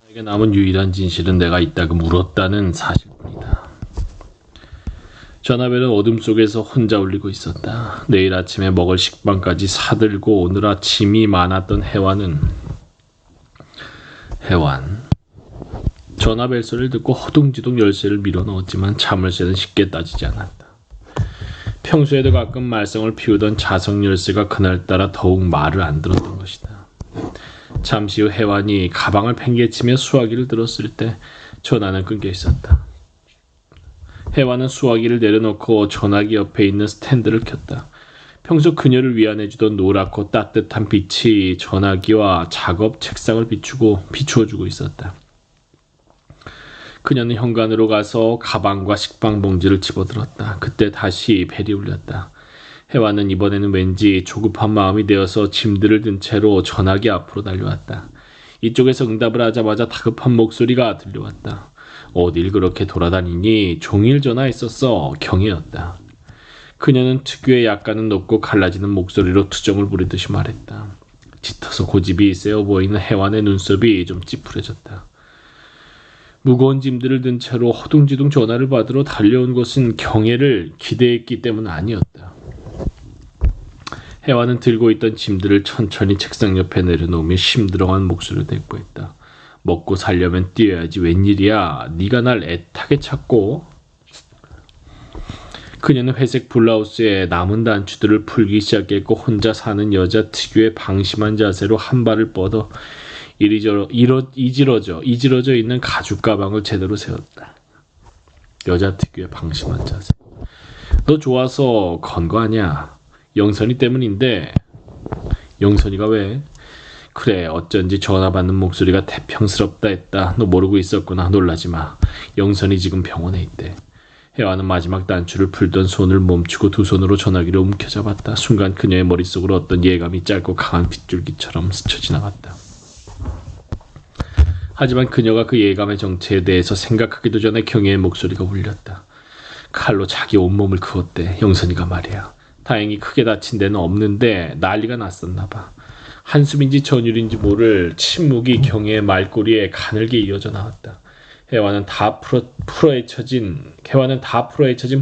내게 남은 유일한 진실은 내가 있다고 물었다는 사실뿐이다. 전화벨은 어둠 속에서 혼자 울리고 있었다. 내일 아침에 먹을 식빵까지 사들고 오느라 짐이 많았던 해완. 전화벨 소리를 듣고 허둥지둥 열쇠를 밀어넣었지만 자물쇠는 쉽게 따지지 않았다. 평소에도 가끔 말썽을 피우던 자석 열쇠가 그날따라 더욱 말을 안 들었던 것이다. 잠시 후 해완이 가방을 팽개치며 수화기를 들었을 때 전화는 끊겨 있었다. 해완은 수화기를 내려놓고 전화기 옆에 있는 스탠드를 켰다. 평소 그녀를 위안해주던 노랗고 따뜻한 빛이 전화기와 작업 책상을 비추어주고 있었다. 그녀는 현관으로 가서 가방과 식빵 봉지를 집어들었다. 그때 다시 벨이 울렸다. 해완은 이번에는 왠지 조급한 마음이 되어서 짐들을 든 채로 전화기 앞으로 달려왔다. 이쪽에서 응답을 하자마자 다급한 목소리가 들려왔다. 어딜 그렇게 돌아다니니? 종일 전화했었어. 경혜였다. 그녀는 특유의 약간은 높고 갈라지는 목소리로 투정을 부리듯이 말했다. 짙어서 고집이 세어 보이는 해완의 눈썹이 좀 찌푸려졌다. 무거운 짐들을 든 채로 허둥지둥 전화를 받으러 달려온 것은 경혜를 기대했기 때문 아니었다. 해완은 들고 있던 짐들을 천천히 책상 옆에 내려놓으며 심드렁한 목소리로 대꾸했다. 먹고 살려면 뛰어야지 웬일이야. 네가 날 애타게 찾고. 그녀는 회색 블라우스에 남은 단추들을 풀기 시작했고 혼자 사는 여자 특유의 방심한 자세로 한 발을 뻗어 이지러져 있는 가죽 가방을 제대로 세웠다. 여자 특유의 방심한 자세. 너 좋아서 건 거 아니야. 영선이 때문인데. 영선이가 왜? 그래, 어쩐지 전화 받는 목소리가 태평스럽다 했다. 너 모르고 있었구나. 놀라지 마. 영선이 지금 병원에 있대. 해완은 마지막 단추를 풀던 손을 멈추고 두 손으로 전화기를 움켜잡았다. 순간 그녀의 머릿속으로 어떤 예감이 짧고 강한 빗줄기처럼 스쳐 지나갔다. 하지만 그녀가 그 예감의 정체에 대해서 생각하기도 전에 경혜의 목소리가 울렸다. 칼로 자기 온몸을 그었대. 영선이가 말이야. 다행히 크게 다친 데는 없는데 난리가 났었나 봐. 한숨인지 전율인지 모를 침묵이 경혜의 말꼬리에 가늘게 이어져 나왔다. 해완은 다 풀어헤쳐진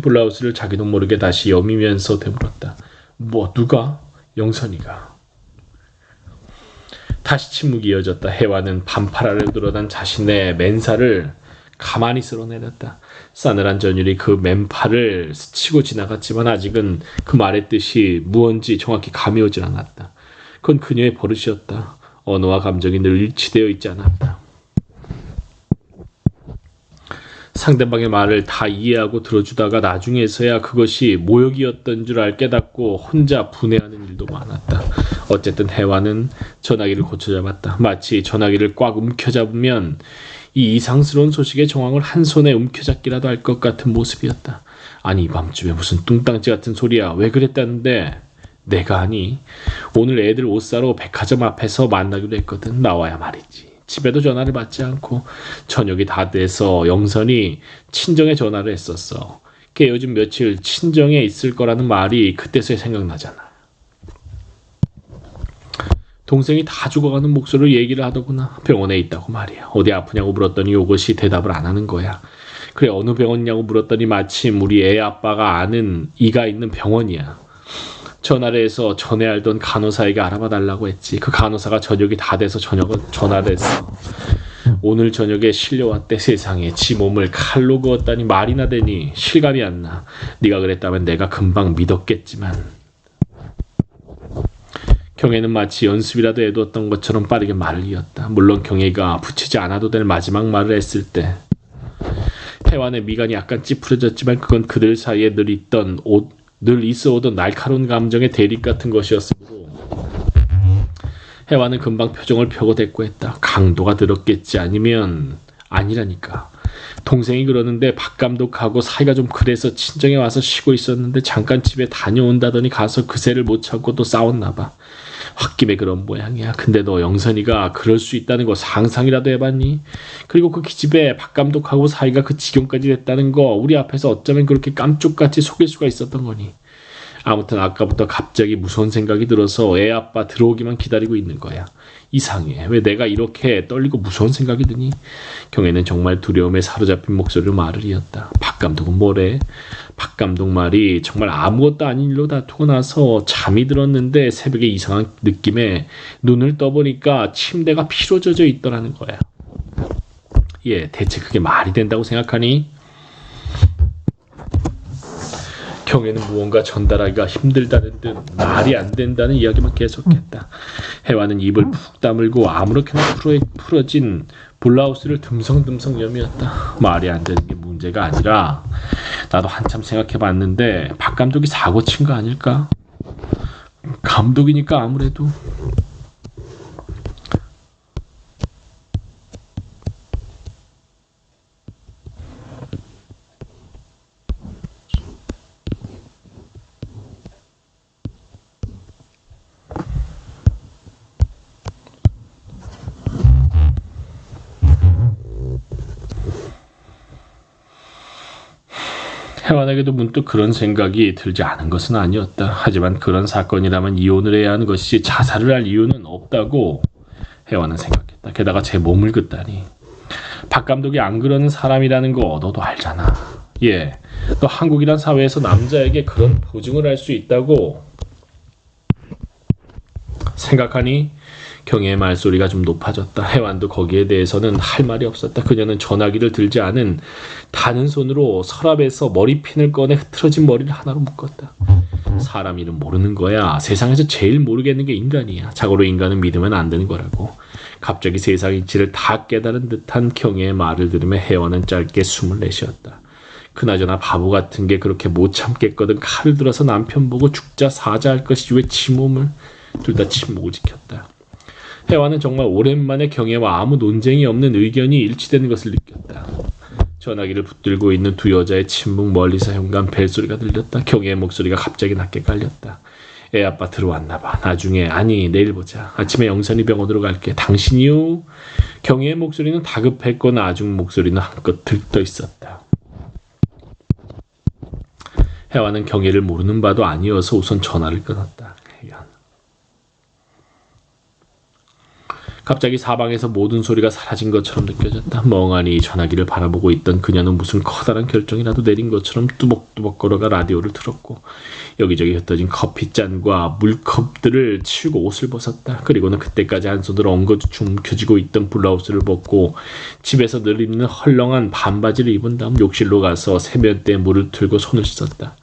블라우스를 자기도 모르게 다시 여미면서 되물었다. 뭐 누가? 영선이가. 다시 침묵이 이어졌다. 해완은 반팔 아래로 드러난 자신의 맨살을 가만히 쓸어내렸다. 싸늘한 전율이 그 맨팔을 스치고 지나갔지만 아직은 그 말의 뜻이 무언지 정확히 감이 오질 않았다. 그건 그녀의 버릇이었다. 언어와 감정이 늘 일치되어 있지 않았다. 상대방의 말을 다 이해하고 들어주다가 나중에서야 그것이 모욕이었던 줄 깨닫고 혼자 분해하는 일도 많았다. 어쨌든 해완은 전화기를 고쳐잡았다. 마치 전화기를 꽉 움켜잡으면 이 이상스러운 소식의 정황을 한 손에 움켜잡기라도 할 것 같은 모습이었다. 아니, 이 밤중에 무슨 뚱땅지 같은 소리야. 왜 그랬다는데? 내가 아니. 오늘 애들 옷 사러 백화점 앞에서 만나기로 했거든. 나와야 말이지. 집에도 전화를 받지 않고 저녁이 다 돼서 영선이 친정에 전화를 했었어. 걔 요즘 며칠 친정에 있을 거라는 말이 그때서야 생각나잖아. 동생이 다 죽어가는 목소리로 얘기를 하더구나. 병원에 있다고 말이야. 어디 아프냐고 물었더니 요것이 대답을 안 하는 거야. 그래, 어느 병원이냐고 물었더니 마침 우리 애 아빠가 아는 이가 있는 병원이야. 전화를 해서 전에 알던 간호사에게 알아봐 달라고 했지. 그 간호사가 저녁이 다 돼서 전화를 했어. 오늘 저녁에 실려왔대. 세상에 지 몸을 칼로 그었다니 말이나 되니 실감이 안 나. 네가 그랬다면 내가 금방 믿었겠지만. 경혜는 마치 연습이라도 해두었던 것처럼 빠르게 말을 이었다. 물론 경혜가 붙이지 않아도 될 마지막 말을 했을 때 해완의 미간이 약간 찌푸려졌지만 그건 그들 사이에 늘 있어오던 날카로운 감정의 대립 같은 것이었으므로 해완은 금방 표정을 펴고 대꾸했다. 강도가 들었겠지. 아니라니까. 동생이 그러는데 박 감독하고 사이가 좀 그래서 친정에 와서 쉬고 있었는데 잠깐 집에 다녀온다더니 가서 그새를 못 참고 또 싸웠나 봐. 홧김에 그런 모양이야. 근데 너 영선이가 그럴 수 있다는 거 상상이라도 해봤니? 그리고 그 기집애 박 감독하고 사이가 그 지경까지 됐다는 거 우리 앞에서 어쩌면 그렇게 깜쪽같이 속일 수가 있었던 거니? 아무튼 아까부터 갑자기 무서운 생각이 들어서 애 아빠 들어오기만 기다리고 있는 거야. 이상해. 왜 내가 이렇게 떨리고 무서운 생각이 드니? 경혜는 정말 두려움에 사로잡힌 목소리로 말을 이었다. 박 감독은 뭐래? 박 감독 말이 정말 아무것도 아닌 일로 다투고 나서 잠이 들었는데 새벽에 이상한 느낌에 눈을 떠보니까 침대가 피로 젖어 있더라는 거야. 예, 대체 그게 말이 된다고 생각하니? 경혜는 무언가 전달하기가 힘들다는 듯 말이 안 된다는 이야기만 계속했다. 혜화는 입을 푹 다물고 아무렇게나 풀어진 블라우스를 듬성듬성 여미었다. 말이 안 되는 게 문제가 아니라 나도 한참 생각해봤는데 박 감독이 사고 친 거 아닐까? 감독이니까 아무래도. 혜완에게도 문득 그런 생각이 들지 않은 것은 아니었다. 하지만 그런 사건이라면 이혼을 해야 하는 것이 자살을 할 이유는 없다고 혜완은 생각했다. 게다가 제 몸을 긋다니. 박 감독이 안 그러는 사람이라는 거 너도 알잖아. 예, 너 한국이란 사회에서 남자에게 그런 보증을 할 수 있다고 생각하니? 경혜의 말소리가 좀 높아졌다. 혜완도 거기에 대해서는 할 말이 없었다. 그녀는 전화기를 들지 않은 다는 손으로 서랍에서 머리핀을 꺼내 흐트러진 머리를 하나로 묶었다. 사람 일은 모르는 거야. 세상에서 제일 모르겠는 게 인간이야. 자고로 인간은 믿으면 안 되는 거라고. 갑자기 세상 이치를 다 깨달은 듯한 경혜의 말을 들으며 혜완은 짧게 숨을 내쉬었다. 그나저나 바보 같은 게 그렇게 못 참겠거든. 칼을 들어서 남편 보고 죽자 사자 할 것이지 왜 지 몸을. 둘 다 침묵을 지켰다. 혜완은 정말 오랜만에 경혜와 아무 논쟁이 없는 의견이 일치되는 것을 느꼈다. 전화기를 붙들고 있는 두 여자의 침묵 멀리서 현관 벨소리가 들렸다. 경혜의 목소리가 갑자기 낮게 깔렸다. 애 아빠 들어왔나 봐. 나중에 아니 내일 보자. 아침에 영선이 병원으로 갈게. 당신이요? 경혜의 목소리는 다급했고 나중 목소리는 한껏 들떠 있었다. 혜완은 경혜를 모르는 바도 아니어서 우선 전화를 끊었다. 갑자기 사방에서 모든 소리가 사라진 것처럼 느껴졌다. 멍하니 전화기를 바라보고 있던 그녀는 무슨 커다란 결정이라도 내린 것처럼 뚜벅뚜벅 걸어가 라디오를 틀었고 여기저기 흩어진 커피잔과 물컵들을 치우고 옷을 벗었다. 그리고는 그때까지 한 손으로 엉거주춤 움켜쥐고 있던 블라우스를 벗고 집에서 늘 입는 헐렁한 반바지를 입은 다음 욕실로 가서 세면대에 물을 틀고 손을 씻었다.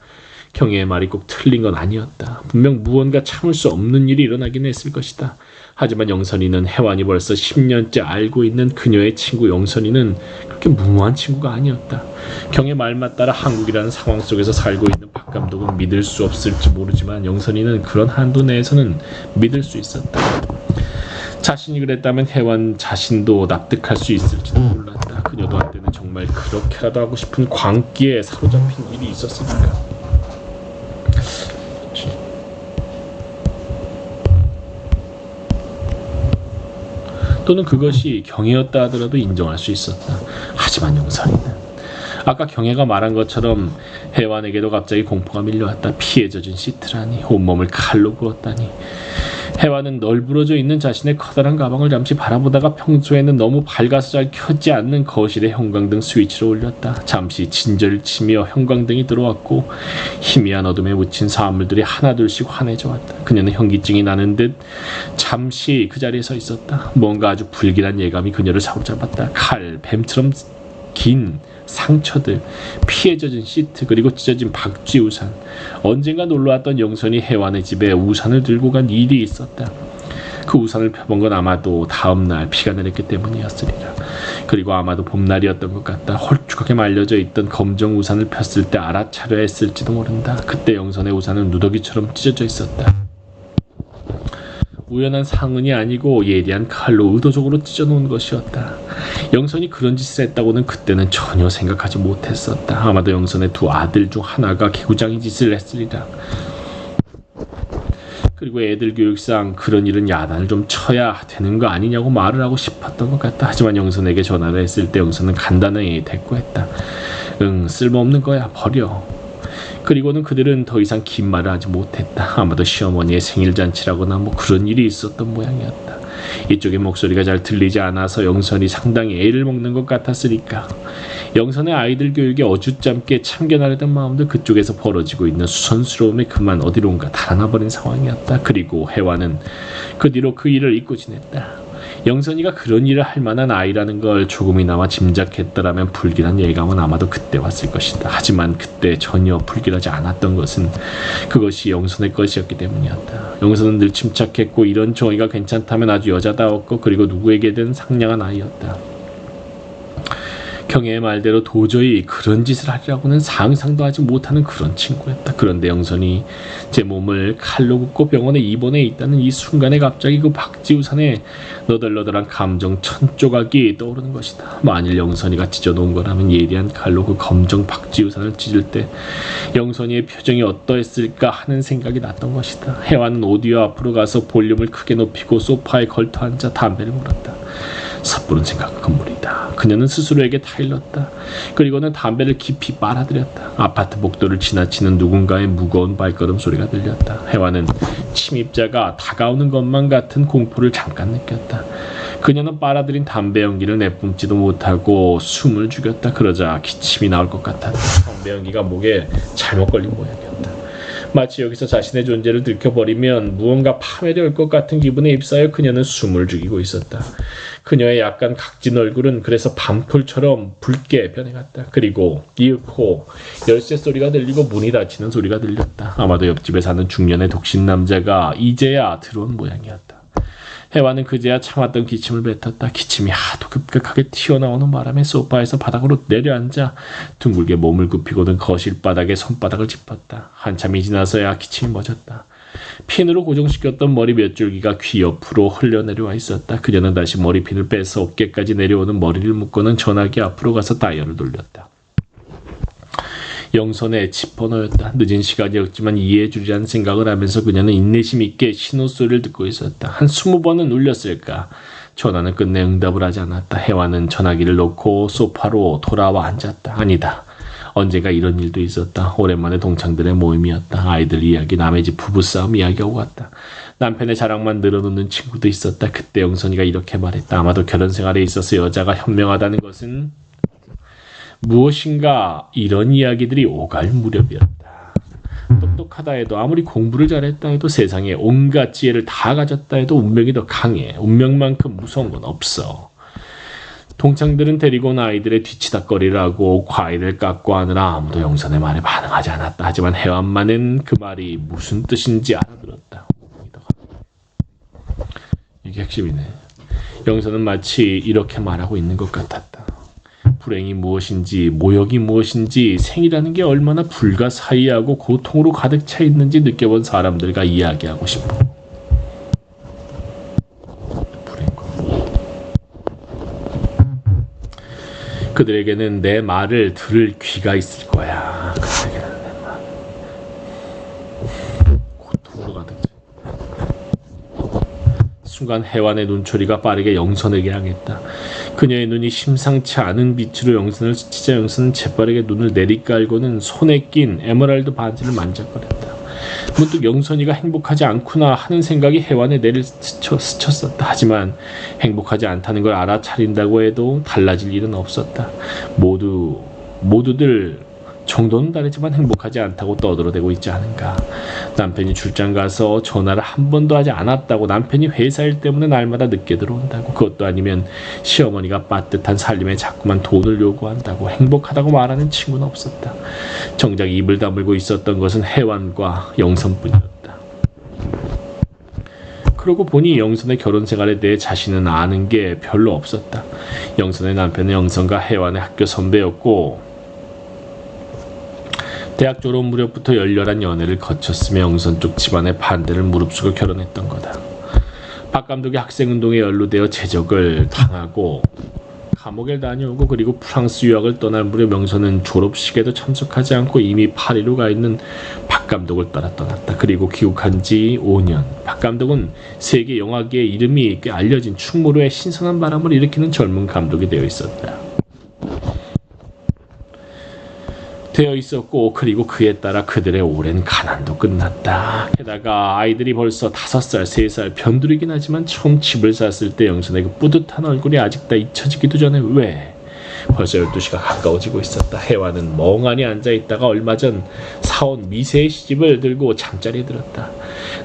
경혜의 말이 꼭 틀린 건 아니었다. 분명 무언가 참을 수 없는 일이 일어나긴 했을 것이다. 하지만 영선이는 혜완이 벌써 10년째 알고 있는 그녀의 친구 영선이는 그렇게 무모한 친구가 아니었다. 경혜 말만 따라 한국이라는 상황 속에서 살고 있는 박 감독은 믿을 수 없을지 모르지만 영선이는 그런 한도 내에서는 믿을 수 있었다. 자신이 그랬다면 혜완 자신도 납득할 수 있을지도 몰랐다. 그녀도 한때는 정말 그렇게라도 하고 싶은 광기에 사로잡힌 일이 있었으니까. 또는 그것이 경혜였다 하더라도 인정할 수 있었다. 하지만 영선이는 아까 경혜가 말한 것처럼 혜완에게도 갑자기 공포가 밀려왔다. 피에 젖은 시트라니 온몸을 칼로 부었다니. 혜완은 널브러져 있는 자신의 커다란 가방을 잠시 바라보다가 평소에는 너무 밝아서 잘 켜지 않는 거실의 형광등 스위치를 올렸다. 잠시 진저를 치며 형광등이 들어왔고 희미한 어둠에 묻힌 사물들이 하나둘씩 환해져 왔다. 그녀는 현기증이 나는 듯 잠시 그 자리에 서 있었다. 뭔가 아주 불길한 예감이 그녀를 사로잡았다. 칼, 뱀처럼 긴 상처들, 피에 젖은 시트, 그리고 찢어진 박쥐 우산. 언젠가 놀러왔던 영선이 혜완의 집에 우산을 들고 간 일이 있었다. 그 우산을 펴본 건 아마도 다음날 비가 내렸기 때문이었으리라. 그리고 아마도 봄날이었던 것 같다. 홀쭉하게 말려져 있던 검정 우산을 폈을 때 알아차려 했을지도 모른다. 그때 영선의 우산은 누더기처럼 찢어져 있었다. 우연한 상흔이 아니고 예리한 칼로 의도적으로 찢어놓은 것이었다. 영선이 그런 짓을 했다고는 그때는 전혀 생각하지 못했었다. 아마도 영선의 두 아들 중 하나가 개구장이 짓을 했으리라. 그리고 애들 교육상 그런 일은 야단을 좀 쳐야 되는 거 아니냐고 말을 하고 싶었던 것 같다. 하지만 영선에게 전화를 했을 때 영선은 간단히 대꾸했다. 응, 쓸모없는 거야, 버려. 그리고는 그들은 더 이상 긴 말을 하지 못했다. 아마도 시어머니의 생일잔치라거나 뭐 그런 일이 있었던 모양이었다. 이쪽의 목소리가 잘 들리지 않아서 영선이 상당히 애를 먹는 것 같았으니까. 영선의 아이들 교육에 어주짬게 참견하려던 마음도 그쪽에서 벌어지고 있는 수선스러움에 그만 어디론가 달아나버린 상황이었다. 그리고 혜화는 그 뒤로 그 일을 잊고 지냈다. 영선이가 그런 일을 할 만한 아이라는 걸 조금이나마 짐작했더라면 불길한 예감은 아마도 그때 왔을 것이다. 하지만 그때 전혀 불길하지 않았던 것은 그것이 영선의 것이었기 때문이었다. 영선은 늘 침착했고 이런 정의가 괜찮다면 아주 여자다웠고 그리고 누구에게든 상냥한 아이였다. 경혜의 말대로 도저히 그런 짓을 하리라고는 상상도 하지 못하는 그런 친구였다. 그런데 영선이 제 몸을 칼로 긋고 병원에 입원해 있다는 이 순간에 갑자기 그 박지우산의 너덜너덜한 감정 천조각이 떠오르는 것이다. 만일 영선이가 찢어놓은 거라면 예리한 칼로 그 검정 박지우산을 찢을 때 영선이의 표정이 어떠했을까 하는 생각이 났던 것이다. 혜화는 오디오 앞으로 가서 볼륨을 크게 높이고 소파에 걸터앉아 담배를 물었다. 섣부른 생각은 금물이다. 그녀는 스스로에게 타일렀다. 그리고는 담배를 깊이 빨아들였다. 아파트 복도를 지나치는 누군가의 무거운 발걸음 소리가 들렸다. 혜화는 침입자가 다가오는 것만 같은 공포를 잠깐 느꼈다. 그녀는 빨아들인 담배 연기를 내뿜지도 못하고 숨을 죽였다. 그러자 기침이 나올 것 같았다. 담배 연기가 목에 잘못 걸린 모양이었다. 마치 여기서 자신의 존재를 들켜버리면 무언가 파멸이 올 것 같은 기분에 휩싸여 그녀는 숨을 죽이고 있었다. 그녀의 약간 각진 얼굴은 그래서 밤풀처럼 붉게 변해갔다. 그리고 기어코 열쇠 소리가 들리고 문이 닫히는 소리가 들렸다. 아마도 옆집에 사는 중년의 독신 남자가 이제야 들어온 모양이었다. 혜화는 그제야 참았던 기침을 뱉었다. 기침이 하도 급격하게 튀어나오는 바람에 소파에서 바닥으로 내려앉아 둥글게 몸을 굽히고는 거실 바닥에 손바닥을 짚었다. 한참이 지나서야 기침이 멎었다. 핀으로 고정시켰던 머리 몇 줄기가 귀 옆으로 흘러내려와 있었다. 그녀는 다시 머리핀을 빼서 어깨까지 내려오는 머리를 묶고는 전화기 앞으로 가서 다이얼을 돌렸다. 영선의 집 번호였다. 늦은 시간이었지만 이해해주리라는 생각을 하면서 그녀는 인내심 있게 신호소리를 듣고 있었다. 한 20번은 울렸을까. 전화는 끝내 응답을 하지 않았다. 혜화는 전화기를 놓고 소파로 돌아와 앉았다. 아니다. 언젠가 이런 일도 있었다. 오랜만에 동창들의 모임이었다. 아이들 이야기, 남의 집 부부싸움 이야기가 오갔다. 남편의 자랑만 늘어놓는 친구도 있었다. 그때 영선이가 이렇게 말했다. 아마도 결혼 생활에 있어서 여자가 현명하다는 것은 무엇인가 이런 이야기들이 오갈 무렵이었다. 똑똑하다 해도 아무리 공부를 잘했다 해도 세상에 온갖 지혜를 다 가졌다 해도 운명이 더 강해. 운명만큼 무서운 건 없어. 동창들은 데리고 온 아이들의 뒤치다거리를 하고 과일을 깎고 하느라 아무도 영선의 말에 반응하지 않았다. 하지만 혜완만은 그 말이 무슨 뜻인지 알아들었다. 이게 핵심이네. 영선은 마치 이렇게 말하고 있는 것 같았다. 불행이 무엇인지, 모욕이 무엇인지, 생이라는 게 얼마나 불가사의하고 고통으로 가득 차 있는지 느껴본 사람들과 이야기하고 싶어. 그들에게는 내 말을 들을 귀가 있을 거야. 그들에게는 내 말. 고통으로 가득 차. 순간 혜완의 눈초리가 빠르게 영선에게 향했다. 그녀의 눈이 심상치 않은 빛으로 영선을 스치자 영선은 재빠르게 눈을 내리깔고는 손에 낀 에메랄드 반지를 만져거렸다. 문득 영선이가 행복하지 않구나 하는 생각이 혜완의 뇌를 스쳤었다. 하지만 행복하지 않다는 걸 알아차린다고 해도 달라질 일은 없었다. 모두들 정도는 다르지만 행복하지 않다고 떠들어대고 있지 않은가. 남편이 출장 가서 전화를 한 번도 하지 않았다고, 남편이 회사 일 때문에 날마다 늦게 들어온다고, 그것도 아니면 시어머니가 빠듯한 살림에 자꾸만 돈을 요구한다고, 행복하다고 말하는 친구는 없었다. 정작 입을 다물고 있었던 것은 혜완과 영선뿐이었다. 그러고 보니 영선의 결혼 생활에 대해 자신은 아는 게 별로 없었다. 영선의 남편은 영선과 혜완의 학교 선배였고 대학 졸업 무렵부터 열렬한 연애를 거쳤으며 영선 쪽 집안의 반대를 무릅쓰고 결혼했던 거다. 박 감독이 학생운동에 연루되어 제적을 당하고 감옥에 다녀오고 그리고 프랑스 유학을 떠날 무렵 영선은 졸업식에도 참석하지 않고 이미 파리로 가 있는 박 감독을 따라 떠났다. 그리고 귀국한 지 5년. 박 감독은 세계 영화계에 이름이 꽤 알려진 충무로의 신선한 바람을 일으키는 젊은 감독이 되어 있었다. 되어 있었고 그리고 그에 따라 그들의 오랜 가난도 끝났다. 게다가 아이들이 벌써 5살, 3살 변두리긴 하지만 처음 집을 샀을 때 영선의 그 뿌듯한 얼굴이 아직 다 잊혀지기도 전에 왜 벌써 12시가 가까워지고 있었다. 혜화는 멍하니 앉아있다가 얼마 전 사온 미세의 시집을 들고 잠자리에 들었다.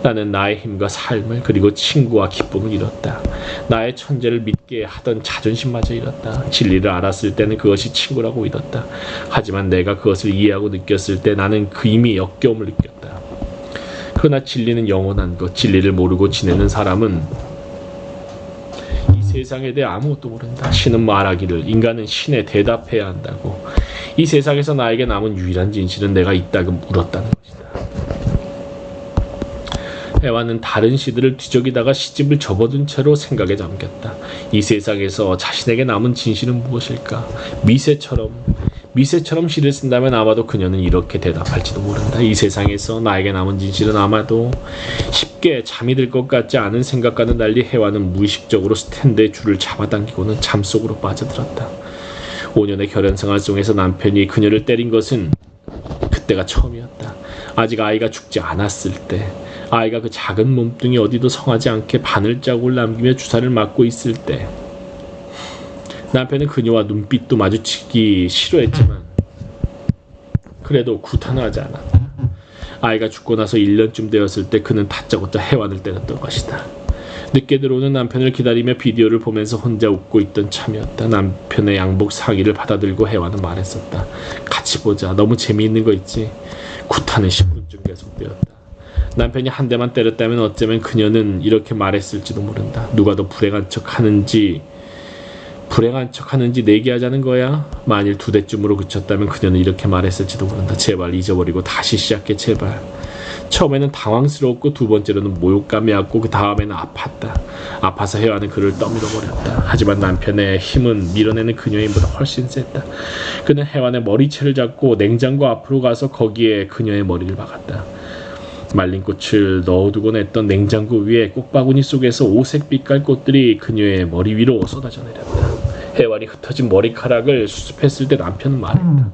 나는 나의 힘과 삶을 그리고 친구와 기쁨을 잃었다. 나의 천재를 믿게 하던 자존심마저 잃었다. 진리를 알았을 때는 그것이 친구라고 믿었다. 하지만 내가 그것을 이해하고 느꼈을 때 나는 그 이미 역겨움을 느꼈다. 그러나 진리는 영원한 것, 진리를 모르고 지내는 사람은 세상에 대해 아무것도 모른다. 신은 말하기를 인간은 신에 대답해야 한다고. 이 세상에서 나에게 남은 유일한 진실은 내가 이따금 울었다는 것이다. 혜화는 다른 시들을 뒤적이다가 시집을 접어둔 채로 생각에 잠겼다. 이 세상에서 자신에게 남은 진실은 무엇일까? 미세처럼 시를 쓴다면 아마도 그녀는 이렇게 대답할지도 모른다. 이 세상에서 나에게 남은 진실은 아마도 쉽게 잠이 들 것 같지 않은 생각과는 달리 혜화는 무의식적으로 스탠드의 줄을 잡아당기고는 잠속으로 빠져들었다. 5년의 결혼 생활 속에서 남편이 그녀를 때린 것은 그때가 처음이었다. 아직 아이가 죽지 않았을 때, 아이가 그 작은 몸뚱이 어디도 성하지 않게 바늘자국을 남기며 주사를 맞고 있을 때, 남편은 그녀와 눈빛도 마주치기 싫어했지만 그래도 구탄하지 않았다. 아이가 죽고 나서 1년쯤 되었을 때 그는 다짜고짜 혜완을 때렸던 것이다. 늦게 들어오는 남편을 기다리며 비디오를 보면서 혼자 웃고 있던 참이었다. 남편의 양복 상의를 받아들고 혜완은 말했었다. 같이 보자. 너무 재미있는 거 있지? 구타는 10분쯤 계속되었다. 남편이 한 대만 때렸다면 어쩌면 그녀는 이렇게 말했을지도 모른다. 누가 더 불행한 척하는지 내기하자는 거야? 만일 2대쯤으로 그쳤다면 그녀는 이렇게 말했을지도 모른다. 제발 잊어버리고 다시 시작해, 제발. 처음에는 당황스러웠고 두 번째로는 모욕감이 왔고 그 다음에는 아팠다. 아파서 혜화는 그를 떠밀어버렸다. 하지만 남편의 힘은 밀어내는 그녀의 힘보다 훨씬 셌다. 그는 혜완의 머리채를 잡고 냉장고 앞으로 가서 거기에 그녀의 머리를 박았다. 말린 꽃을 넣어두곤 했던 냉장고 위에 꽃바구니 속에서 오색 빛깔 꽃들이 그녀의 머리 위로 쏟아져 내렸다. 혜완이 흩어진 머리카락을 수습했을 때 남편은 말했다.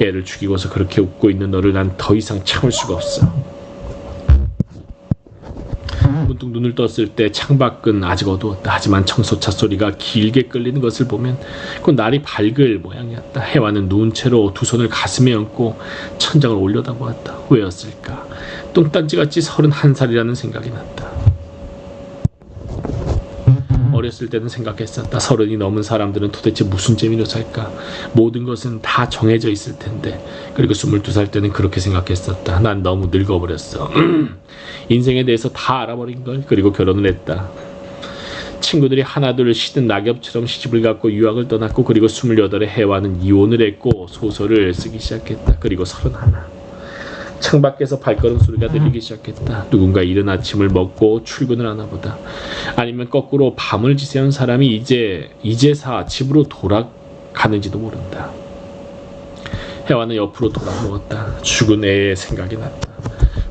애를 죽이고서 그렇게 웃고 있는 너를 난 더 이상 참을 수가 없어. 문득 눈을 떴을 때 창밖은 아직 어두웠다. 하지만 청소차 소리가 길게 끌리는 것을 보면 그 날이 밝을 모양이었다. 혜완은 누운 채로 두 손을 가슴에 얹고 천장을 올려다보았다. 왜였을까? 똥단지같이 31살이라는 생각이 났다. 어렸을 때는 생각했었다. 30이 넘은 사람들은 도대체 무슨 재미로 살까? 모든 것은 다 정해져 있을 텐데. 그리고 22살 때는 그렇게 생각했었다. 난 너무 늙어버렸어. 인생에 대해서 다 알아버린걸. 그리고 결혼을 했다. 친구들이 하나둘 시든 낙엽처럼 시집을 갔고 유학을 떠났고 그리고 28에 혜화는 이혼을 했고 소설을 쓰기 시작했다. 그리고 31. 창밖에서 발걸음 소리가 들리기 시작했다. 누군가 이른 아침을 먹고 출근을 하나 보다. 아니면 거꾸로 밤을 지새운 사람이 이제사 집으로 돌아가는지도 모른다. 혜화는 옆으로 돌아누웠다. 죽은 애의 생각이 났다.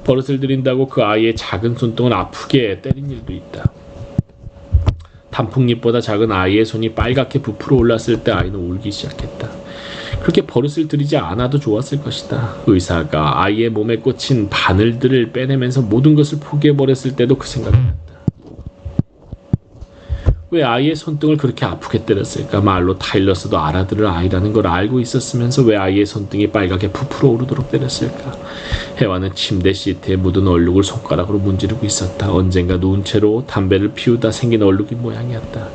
버릇을 들인다고 그 아이의 작은 손등을 아프게 때린 일도 있다. 단풍잎보다 작은 아이의 손이 빨갛게 부풀어 올랐을 때 아이는 울기 시작했다. 그렇게 버릇을 들이지 않아도 좋았을 것이다. 의사가 아이의 몸에 꽂힌 바늘들을 빼내면서 모든 것을 포기해버렸을 때도 그 생각이 났다. 왜 아이의 손등을 그렇게 아프게 때렸을까? 말로 타일러스도 알아들을 아이라는 걸 알고 있었으면서 왜 아이의 손등이 빨갛게 부풀어 오르도록 때렸을까? 혜화는 침대 시트에 묻은 얼룩을 손가락으로 문지르고 있었다. 언젠가 누운 채로 담배를 피우다 생긴 얼룩이 모양이었다.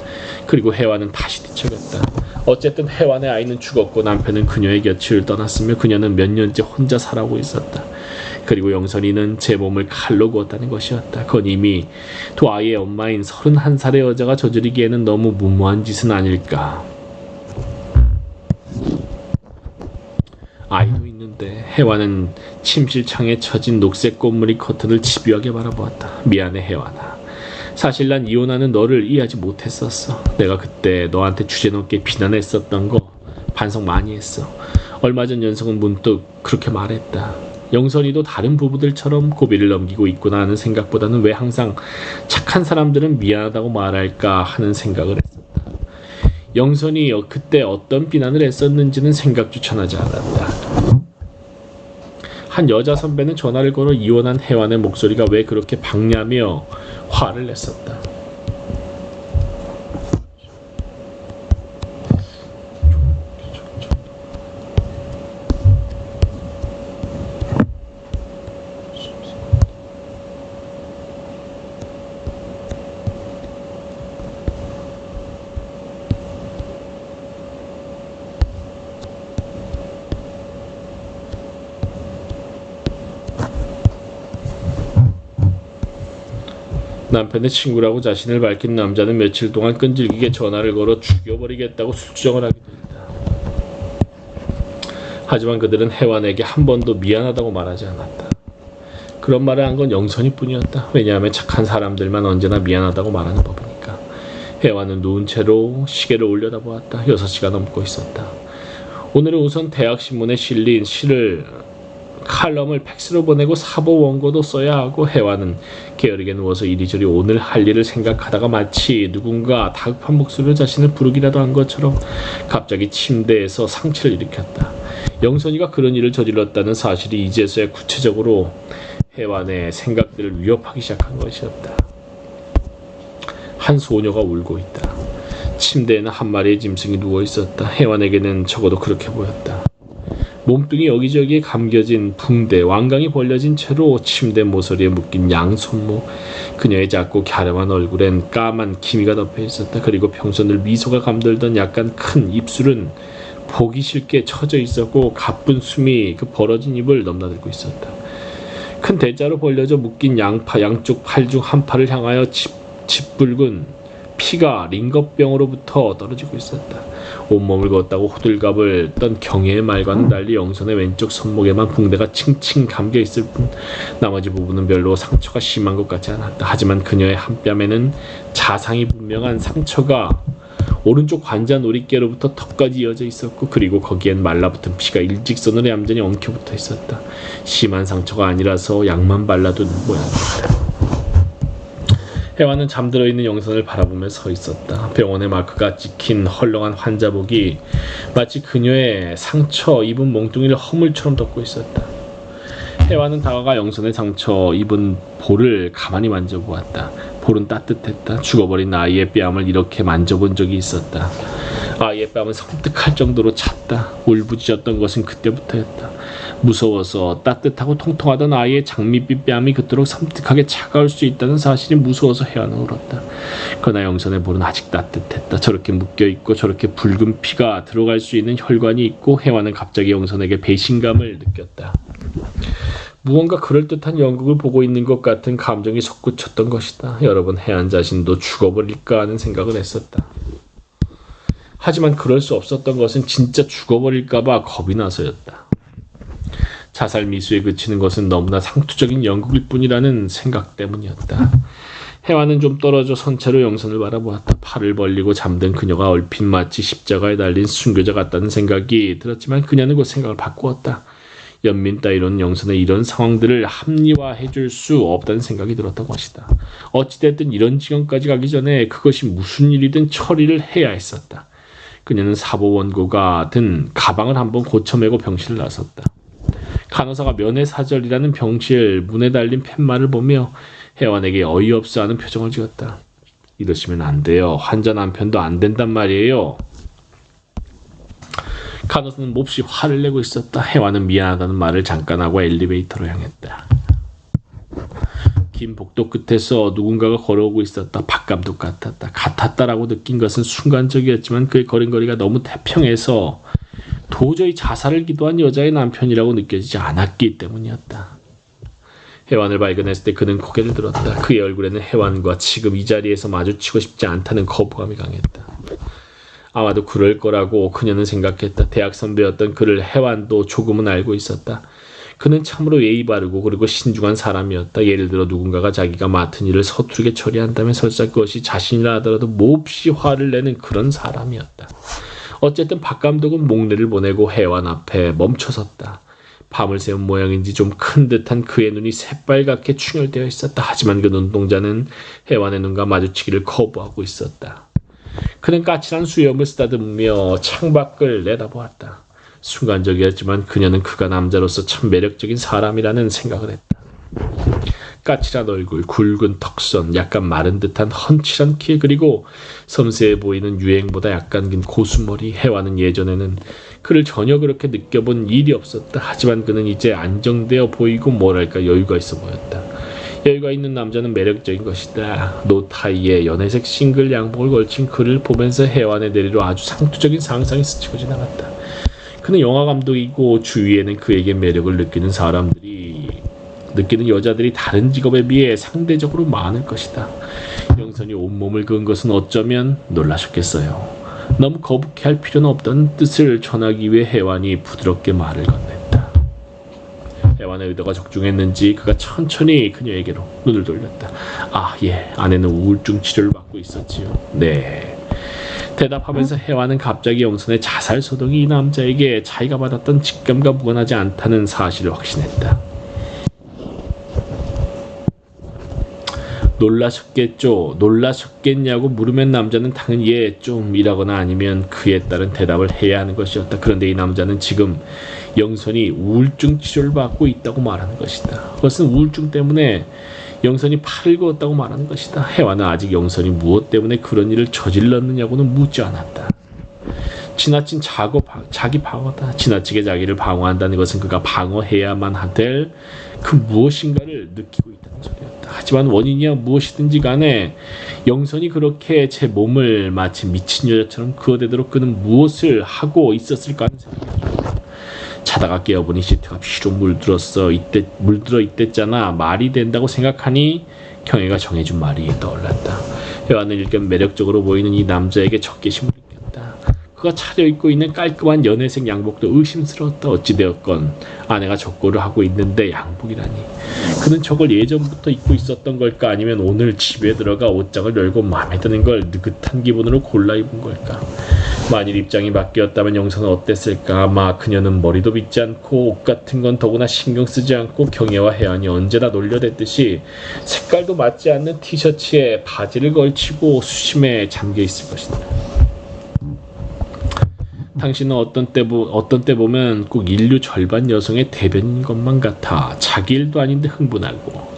그리고 혜화는 다시 뒤척였다. 어쨌든 혜완의 아이는 죽었고 남편은 그녀의 곁을 떠났으며 그녀는 몇 년째 혼자 살아오고 있었다. 그리고 영선이는 제 몸을 칼로 구웠다는 것이었다. 그건 이미 두 아이의 엄마인 31살의 여자가 저지르기에는 너무 무모한 짓은 아닐까. 아이도 있는데. 혜완은 침실 창에 쳐진 녹색 꽃무늬 커튼을 집요하게 바라보았다. 미안해 혜완아. 사실 난 이혼하는 너를 이해하지 못했었어. 내가 그때 너한테 주제넘게 비난했었던 거 반성 많이 했어. 얼마 전 연석은 문득 그렇게 말했다. 영선이도 다른 부부들처럼 고비를 넘기고 있구나 하는 생각보다는 왜 항상 착한 사람들은 미안하다고 말할까 하는 생각을 했었다. 영선이 그때 어떤 비난을 했었는지는 생각조차 나지 않았다. 한 여자 선배는 전화를 걸어 이혼한 혜완의 목소리가 왜 그렇게 박냐며 화를 냈었다. 남편의 친구라고 자신을 밝힌 남자는 며칠 동안 끈질기게 전화를 걸어 죽여버리겠다고 술주정을 하기도 했다. 하지만 그들은 혜완에게 한 번도 미안하다고 말하지 않았다. 그런 말을 한 건 영선이 뿐이었다. 왜냐하면 착한 사람들만 언제나 미안하다고 말하는 법이니까. 혜완은 누운 채로 시계를 올려다보았다. 6시가 넘고 있었다. 오늘은 우선 대학신문에 실린 시를 칼럼을 팩스로 보내고 사보 원고도 써야 하고 혜완은 게으르게 누워서 이리저리 오늘 할 일을 생각하다가 마치 누군가 다급한 목소리로 자신을 부르기라도 한 것처럼 갑자기 침대에서 상체를 일으켰다. 영선이가 그런 일을 저질렀다는 사실이 이제서야 구체적으로 혜완의 생각들을 위협하기 시작한 것이었다. 한 소녀가 울고 있다. 침대에는 한 마리의 짐승이 누워있었다. 혜완에게는 적어도 그렇게 보였다. 몸뚱이 여기저기에 감겨진 붕대, 완강히 벌려진 채로 침대 모서리에 묶인 양손목, 그녀의 작고 갸름한 얼굴엔 까만 기미가 덮여 있었다. 그리고 평소 늘 미소가 감돌던 약간 큰 입술은 보기 싫게 처져 있었고 가쁜 숨이 그 벌어진 입을 넘나들고 있었다. 큰 대자로 벌려져 묶인 양쪽 팔 중 한 팔을 향하여 짓붉은 피가 링거병으로부터 떨어지고 있었다. 온몸을 걷다고 호들갑을 떤 경혜의 말과는 달리 영선의 왼쪽 손목에만 붕대가 칭칭 감겨있을 뿐 나머지 부분은 별로 상처가 심한 것 같지 않았다. 하지만 그녀의 한 뺨에는 자상이 분명한 상처가 오른쪽 관자 놀이깨로부터 턱까지 이어져 있었고 그리고 거기엔 말라붙은 피가 일직선으로 얌전히 엉켜붙어 있었다. 심한 상처가 아니라서 약만 발라둔 모양이었다. 혜완은 잠들어 있는 영선을 바라보며 서 있었다. 병원의 마크가 찍힌 헐렁한 환자복이 마치 그녀의 상처 입은 몽둥이를 허물처럼 덮고 있었다. 혜완은 다가가 영선의 상처 입은 볼을 가만히 만져보았다. 볼은 따뜻했다. 죽어버린 아이의 뺨을 이렇게 만져본 적이 있었다. 아이의 뺨은 섬뜩할 정도로 찼다. 울부짖었던 것은 그때부터였다. 무서워서 따뜻하고 통통하던 아이의 장밋빛 뺨이 그토록 섬뜩하게 차가울 수 있다는 사실이 무서워서 혜완은 울었다. 그러나 영선의 볼은 아직 따뜻했다. 저렇게 묶여있고 저렇게 붉은 피가 들어갈 수 있는 혈관이 있고 혜완은 갑자기 영선에게 배신감을 느꼈다. 무언가 그럴듯한 연극을 보고 있는 것 같은 감정이 솟구쳤던 것이다. 여러 번 혜완 자신도 죽어버릴까 하는 생각을 했었다. 하지만 그럴 수 없었던 것은 진짜 죽어버릴까봐 겁이 나서였다. 자살 미수에 그치는 것은 너무나 상투적인 연극일 뿐이라는 생각 때문이었다. 혜완은 좀 떨어져 선 채로 영선을 바라보았다. 팔을 벌리고 잠든 그녀가 얼핏 마치 십자가에 달린 순교자 같다는 생각이 들었지만 그녀는 그 생각을 바꾸었다. 연민 따위로는 영선의 이런 상황들을 합리화해줄 수 없다는 생각이 들었던 것이다. 어찌됐든 이런 지경까지 가기 전에 그것이 무슨 일이든 처리를 해야 했었다. 그녀는 사보 원고가 든 가방을 한번 고쳐매고 병실을 나섰다. 간호사가 면회사절이라는 병실 문에 달린 팻말을 보며 혜완에게 어이없어하는 표정을 지었다. 이러시면 안 돼요. 환자 남편도 안 된단 말이에요. 간호사는 몹시 화를 내고 있었다. 혜완은 미안하다는 말을 잠깐 하고 엘리베이터로 향했다. 긴 복도 끝에서 누군가가 걸어오고 있었다. 박감독 같았다라고 느낀 것은 순간적이었지만 그의 걸음걸이가 너무 태평해서 도저히 자살을 기도한 여자의 남편이라고 느껴지지 않았기 때문이었다. 혜완을 발견했을 때 그는 고개를 들었다. 그의 얼굴에는 혜완과 지금 이 자리에서 마주치고 싶지 않다는 거부감이 강했다. 아마도 그럴 거라고 그녀는 생각했다. 대학 선배였던 그를 혜완도 조금은 알고 있었다. 그는 참으로 예의 바르고 그리고 신중한 사람이었다. 예를 들어 누군가가 자기가 맡은 일을 서투르게 처리한다면 설사 그것이 자신이라 하더라도 몹시 화를 내는 그런 사람이었다. 어쨌든 박 감독은 목례를 보내고 혜완 앞에 멈춰섰다. 밤을 새운 모양인지 좀 큰 듯한 그의 눈이 새빨갛게 충혈되어 있었다. 하지만 그 눈동자는 혜완의 눈과 마주치기를 거부하고 있었다. 그는 까칠한 수염을 쓰다듬으며 창밖을 내다보았다. 순간적이었지만 그녀는 그가 남자로서 참 매력적인 사람이라는 생각을 했다. 까칠한 얼굴, 굵은 턱선, 약간 마른 듯한 훤칠한 키, 그리고 섬세해 보이는 유행보다 약간 긴 고수머리. 해와는 예전에는 그를 전혀 그렇게 느껴본 일이 없었다. 하지만 그는 이제 안정되어 보이고 뭐랄까 여유가 있어 보였다. 여유가 있는 남자는 매력적인 것이다. 노타이에 연회색 싱글 양복을 걸친 그를 보면서 해완의 내리로 아주 상투적인 상상이 스치고 지나갔다. 그는 영화 감독이고 주위에는 그에게 매력을 느끼는 여자들이 다른 직업에 비해 상대적으로 많을 것이다. 영선이 온몸을 그은 것은 어쩌면 놀라셨겠어요. 너무 거북해할 필요는 없다는 뜻을 전하기 위해 해완이 부드럽게 말을 건넸다. 해완의 의도가 적중했는지 그가 천천히 그녀에게로 눈을 돌렸다. 아, 예, 아내는 우울증 치료를 받고 있었지요. 네. 대답하면서 해완은 갑자기 영선의 자살 소동이 이 남자에게 자기가 받았던 직감과 무관하지 않다는 사실을 확신했다. 놀라셨겠죠? 놀라셨겠냐고 물으면 남자는 당연히 예, 좀이라거나 아니면 그에 따른 대답을 해야 하는 것이었다. 그런데 이 남자는 지금 영선이 우울증 치료를 받고 있다고 말하는 것이다. 그것은 우울증 때문에 영선이 팔을 그었다고 말하는 것이다. 해와는 아직 영선이 무엇 때문에 그런 일을 저질렀느냐고는 묻지 않았다. 지나친 자기 방어다. 지나치게 자기를 방어한다는 것은 그가 방어해야만 될 그 무엇인가를 느끼고 있다는 소리였다. 하지만 원인이야 무엇이든지 간에 영선이 그렇게 제 몸을 마치 미친 여자처럼 그어대도록 그는 무엇을 하고 있었을까 하는 생각이 들었다. 자다가 깨어보니 시트가 피로 물들어 있댔잖아. 말이 된다고 생각하니 경혜가 정해준 말이 떠올랐다. 해와는 일견 매력적으로 보이는 이 남자에게 적개심을 느꼈다. 그가 차려입고 있는 깔끔한 연회색 양복도 의심스러웠다. 어찌되었건 아내가 적고를 하고 있는데 양복이라니. 그는 저걸 예전부터 입고 있었던 걸까? 아니면 오늘 집에 들어가 옷장을 열고 마음에 드는 걸 느긋한 기분으로 골라 입은 걸까? 만일 입장이 바뀌었다면 영선은 어땠을까? 아마 그녀는 머리도 빗지 않고 옷 같은 건 더구나 신경 쓰지 않고 경혜와 해안이 언제나 놀려댔듯이 색깔도 맞지 않는 티셔츠에 바지를 걸치고 수심에 잠겨 있을 것이다. 당신은 어떤 때 보면 꼭 인류 절반 여성의 대변인 것만 같아. 자기 일도 아닌데 흥분하고.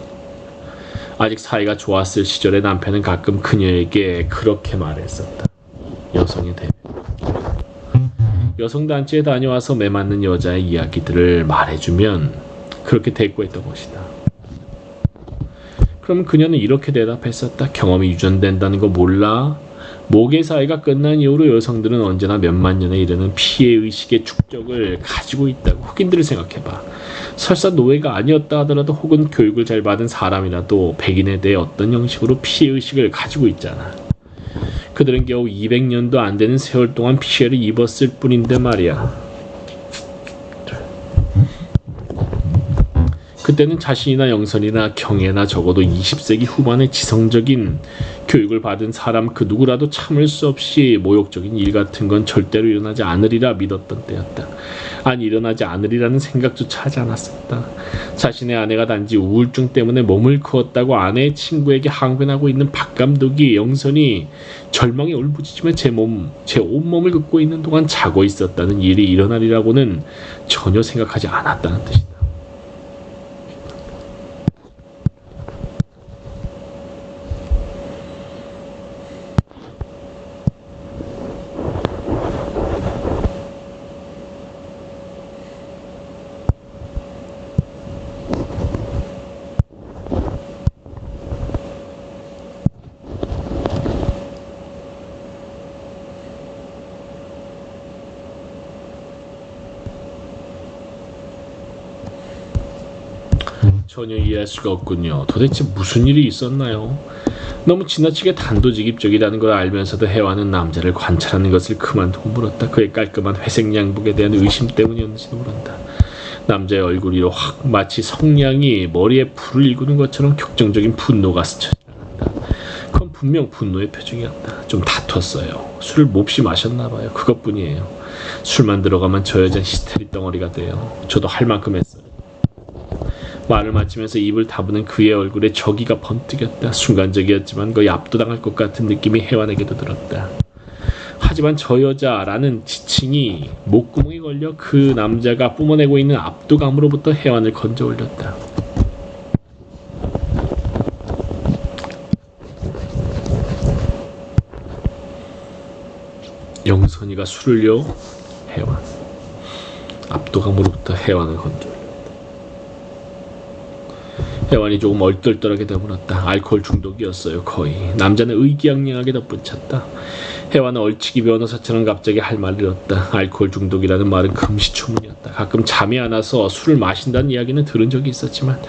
아직 사이가 좋았을 시절에 남편은 가끔 그녀에게 그렇게 말했었다. 여성의 대변인. 여성단체에 다녀와서 매맞는 여자의 이야기들을 말해주면 그렇게 대꾸했던 것이다. 그럼 그녀는 이렇게 대답했었다. 경험이 유전된다는 거 몰라? 모계 사회가 끝난 이후로 여성들은 언제나 몇만 년에 이르는 피해의식의 축적을 가지고 있다고. 흑인들을 생각해봐. 설사 노예가 아니었다 하더라도 혹은 교육을 잘 받은 사람이라도 백인에 대해 어떤 형식으로 피해의식을 가지고 있잖아. 그들은 겨우 200년도 안 되는 세월 동안 피해를 입었을 뿐인데 말이야. 그때는 자신이나 영선이나 경혜나 적어도 20세기 후반의 지성적인 교육을 받은 사람 그 누구라도 참을 수 없이 모욕적인 일 같은 건 절대로 일어나지 않으리라 믿었던 때였다. 아니, 일어나지 않으리라는 생각조차 하지 않았었다. 자신의 아내가 단지 우울증 때문에 몸을 그었다고 아내의 친구에게 항변하고 있는 박 감독이 영선이 절망에 울부짖으며 제 온몸을 긋고 있는 동안 자고 있었다는 일이 일어나리라고는 전혀 생각하지 않았다는 뜻이다. 전혀 이해할 수가 없군요. 도대체 무슨 일이 있었나요? 너무 지나치게 단도직입적이라는 걸 알면서도 해와는 남자를 관찰하는 것을 그만두고 물었다. 그의 깔끔한 회색 양복에 대한 의심 때문이었는지도 모른다. 남자의 얼굴 위로 확 마치 성냥이 머리에 불을 일구는 것처럼 격정적인 분노가 스쳐 지나간다. 그건 분명 분노의 표정이었다. 좀 다퉜어요. 술을 몹시 마셨나봐요. 그것뿐이에요. 술만 들어가면 저 여자 히스테리 덩어리가 돼요. 저도 할 만큼 했어요. 말을 마치면서 입을 다무는 그의 얼굴에 저기가 번뜩였다. 순간적이었지만 거의 압도당할 것 같은 느낌이 해완에게도 들었다. 하지만 저 여자라는 지칭이 목구멍에 걸려 그 남자가 뿜어내고 있는 압도감으로부터 혜완을 건져 올렸다. 영선이가 술을요? 혜완. 압도감으로부터 혜완을 건져 올렸다. 혜완이 조금 얼떨떨하게 되물었다. 알코올 중독이었어요. 거의. 남자는 의기양양하게 덧붙였다. 혜완은 얼치기 변호사처럼 갑자기 할 말을 잃었다. 알코올 중독이라는 말은 금시초문이었다. 가끔 잠이 안 와서 술을 마신다는 이야기는 들은 적이 있었지만,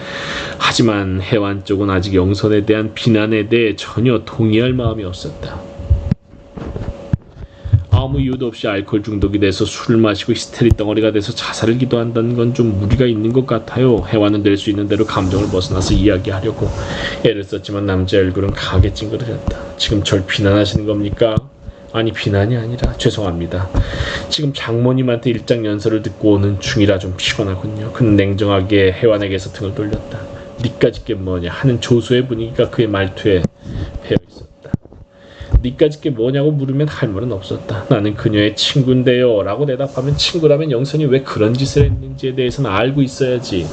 하지만 혜완 쪽은 아직 영선에 대한 비난에 대해 전혀 동의할 마음이 없었다. 아무 이유도 없이 알코올 중독이 돼서 술을 마시고 히스테리 덩어리가 돼서 자살을 기도한다는 건 좀 무리가 있는 것 같아요. 혜완은 될 수 있는 대로 감정을 벗어나서 이야기하려고 애를 썼지만 남자의 얼굴은 강하게 찡그렸다. 지금 절 비난하시는 겁니까? 아니, 비난이 아니라 죄송합니다. 지금 장모님한테 일장 연설을 듣고 오는 중이라 좀 피곤하군요. 그는 냉정하게 혜완에게서 등을 돌렸다. 니까짓 게 뭐냐 하는 조소의 분위기가 그의 말투에 배어있었다. 니까짓 게 뭐냐고 물으면 할 말은 없었다. 나는 그녀의 친구인데요 라고 대답하면, 친구라면 영선이 왜 그런 짓을 했는지에 대해서는 알고 있어야지.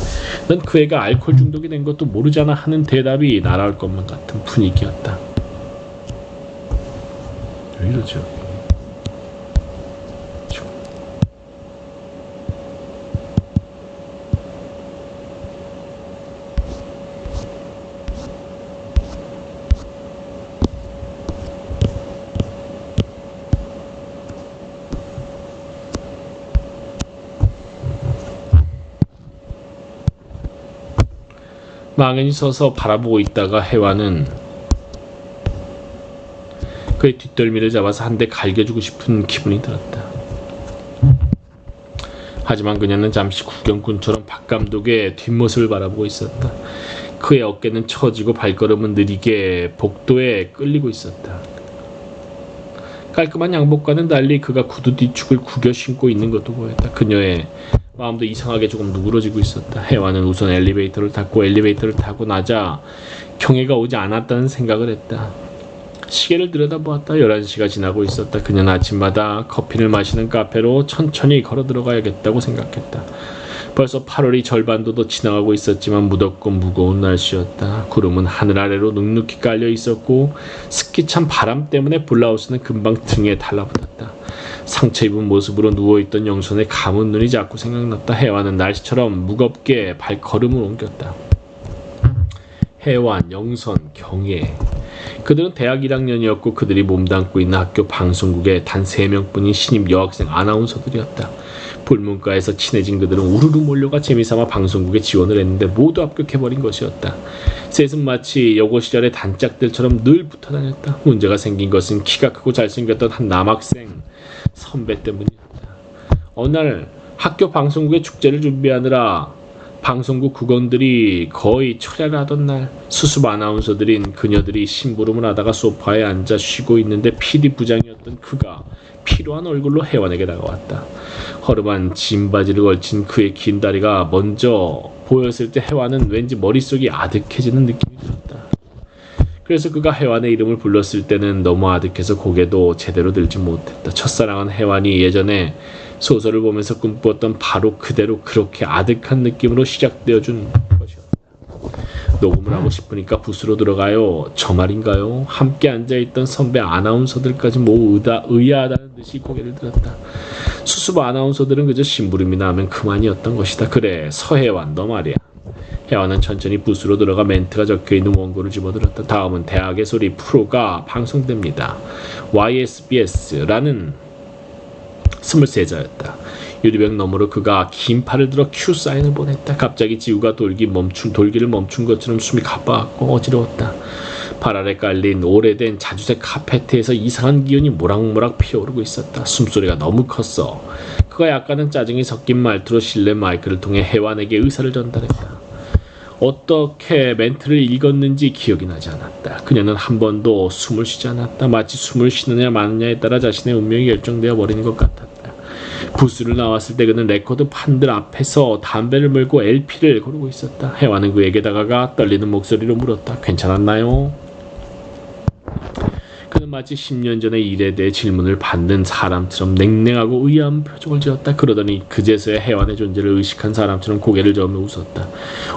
넌 그 애가 알코올 중독이 된 것도 모르잖아 하는 대답이 날아올 것만 같은 분위기였다. 왜 이러죠? 망연히 서서 바라보고 있다가 혜완은 그의 뒷덜미를 잡아서 한 대 갈겨주고 싶은 기분이 들었다. 하지만 그녀는 잠시 구경꾼처럼 박 감독의 뒷모습을 바라보고 있었다. 그의 어깨는 처지고 발걸음은 느리게 복도에 끌리고 있었다. 깔끔한 양복과는 달리 그가 구두 뒤축을 구겨 신고 있는 것도 보였다. 그녀의 마음도 이상하게 조금 누그러지고 있었다. 혜완은 우선 엘리베이터를 타고 나자 경혜가 오지 않았다는 생각을 했다. 시계를 들여다보았다. 11시가 지나고 있었다. 그녀는 아침마다 커피를 마시는 카페로 천천히 걸어 들어가야겠다고 생각했다. 벌써 8월이 절반도 더 지나가고 있었지만 무덥고 무거운 날씨였다. 구름은 하늘 아래로 눅눅히 깔려 있었고 습기찬 바람 때문에 블라우스는 금방 등에 달라붙었다. 상처 입은 모습으로 누워있던 영선의 감은 눈이 자꾸 생각났다. 혜완은 날씨처럼 무겁게 발걸음을 옮겼다. 혜완, 영선, 경혜. 그들은 대학 1학년이었고 그들이 몸담고 있는 학교 방송국에 단 3명뿐인 신입 여학생 아나운서들이었다. 불문과에서 친해진 그들은 우르르 몰려가 재미삼아 방송국에 지원을 했는데 모두 합격해버린 것이었다. 셋은 마치 여고 시절의 단짝들처럼 늘 붙어다녔다. 문제가 생긴 것은 키가 크고 잘생겼던 한 남학생 선배 때문이었다. 어느 날 학교 방송국의 축제를 준비하느라 방송국 국원들이 거의 철야를 하던 날, 수습 아나운서들인 그녀들이 심부름을 하다가 소파에 앉아 쉬고 있는데 PD 부장이었던 그가 피로한 얼굴로 혜완에게 다가왔다. 허름한 진 바지를 걸친 그의 긴 다리가 먼저 보였을 때 혜완은 왠지 머릿속이 아득해지는 느낌이 들었다. 그래서 그가 혜완의 이름을 불렀을 때는 너무 아득해서 고개도 제대로 들지 못했다. 첫사랑은 혜완이 예전에 소설을 보면서 꿈꾸었던 바로 그대로 그렇게 아득한 느낌으로 시작되어준 것이었다. 녹음을 하고 싶으니까 부스로 들어가요. 저 말인가요? 함께 앉아있던 선배 아나운서들까지 모두 의아하다는 듯이 고개를 들었다. 수습 아나운서들은 그저 심부름이나 하면 그만이었던 것이다. 그래, 서혜완 너 말이야. 혜완은 천천히 부스로 들어가 멘트가 적혀있는 원고를 집어들었다. 다음은 대학의 소리 프로가 방송됩니다. YSBS라는 23자였다. 유리병 너머로 그가 긴 팔을 들어 큐 사인을 보냈다. 갑자기 지우가 돌기를 멈춘 것처럼 숨이 가빠왔고 어지러웠다. 발 아래 깔린 오래된 자주색 카페트에서 이상한 기운이 모락모락 피어오르고 있었다. 숨소리가 너무 컸어. 그가 약간은 짜증이 섞인 말투로 실내 마이크를 통해 혜완에게 의사를 전달했다. 어떻게 멘트를 읽었는지 기억이 나지 않았다. 그녀는 한 번도 숨을 쉬지 않았다. 마치 숨을 쉬느냐 마느냐에 따라 자신의 운명이 결정되어 버리는 것 같았다. 부스를 나왔을 때 그는 레코드 판들 앞에서 담배를 물고 LP를 고르고 있었다. 혜완은 그에게 다가가 떨리는 목소리로 물었다. 괜찮았나요? 그는 마치 10년 전의 일에 대해 질문을 받는 사람처럼 냉랭하고 의아한 표정을 지었다. 그러더니 그제서야 해완의 존재를 의식한 사람처럼 고개를 저으며 웃었다.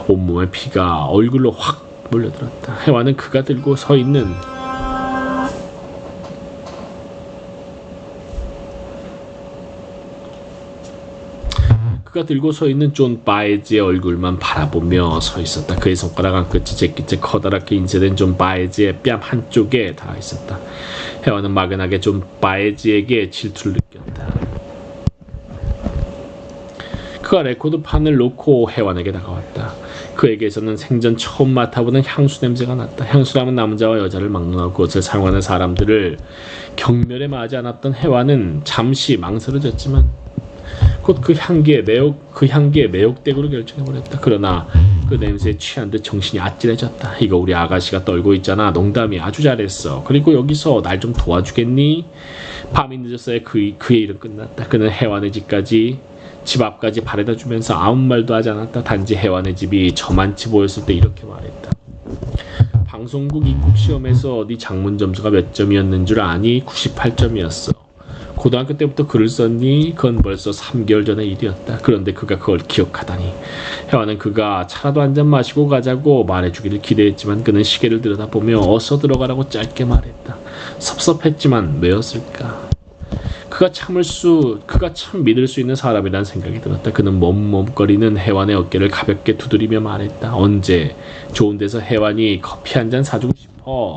온몸에 피가 얼굴로 확 몰려들었다. 해완은 그가 들고 서 있는 존 바에즈의 얼굴만 바라보며 서 있었다. 그의 손가락 한 끝이 제끼째 커다랗게 인쇄된 존 바에즈의 뺨 한쪽에 닿아 있었다. 해완은 막연하게 존 바에즈에게 질투를 느꼈다. 그가 레코드판을 놓고 해완에게 다가왔다. 그에게서는 생전 처음 맡아보는 향수 냄새가 났다. 향수라면 남자와 여자를 막론하고 그것을 사용하는 사람들을 경멸에 마지 않았던 해완은 잠시 망설여졌지만 곧 그 향기에 매혹되기로 결정해버렸다. 그러나 그 냄새에 취한 듯 정신이 아찔해졌다. 이거 우리 아가씨가 떨고 있잖아. 농담이 아주 잘했어. 그리고 여기서 날 좀 도와주겠니? 밤이 늦었어야 그의 일은 끝났다. 그는 해완의 집 앞까지 바래다 주면서 아무 말도 하지 않았다. 단지 해완의 집이 저만치 보였을 때 이렇게 말했다. 방송국 입국 시험에서 네 장문 점수가 몇 점이었는 줄 아니? 98점이었어. 고등학교 때부터 글을 썼니? 그건 벌써 3개월 전의 일이었다. 그런데 그가 그걸 기억하다니. 해완은 그가 차라도 한 잔 마시고 가자고 말해주기를 기대했지만 그는 시계를 들여다보며 어서 들어가라고 짧게 말했다. 섭섭했지만 왜였을까? 그가 참 믿을 수 있는 사람이란 생각이 들었다. 그는 멈멈거리는 해완의 어깨를 가볍게 두드리며 말했다. 언제 좋은 데서 해완이 커피 한 잔 사주고 싶어?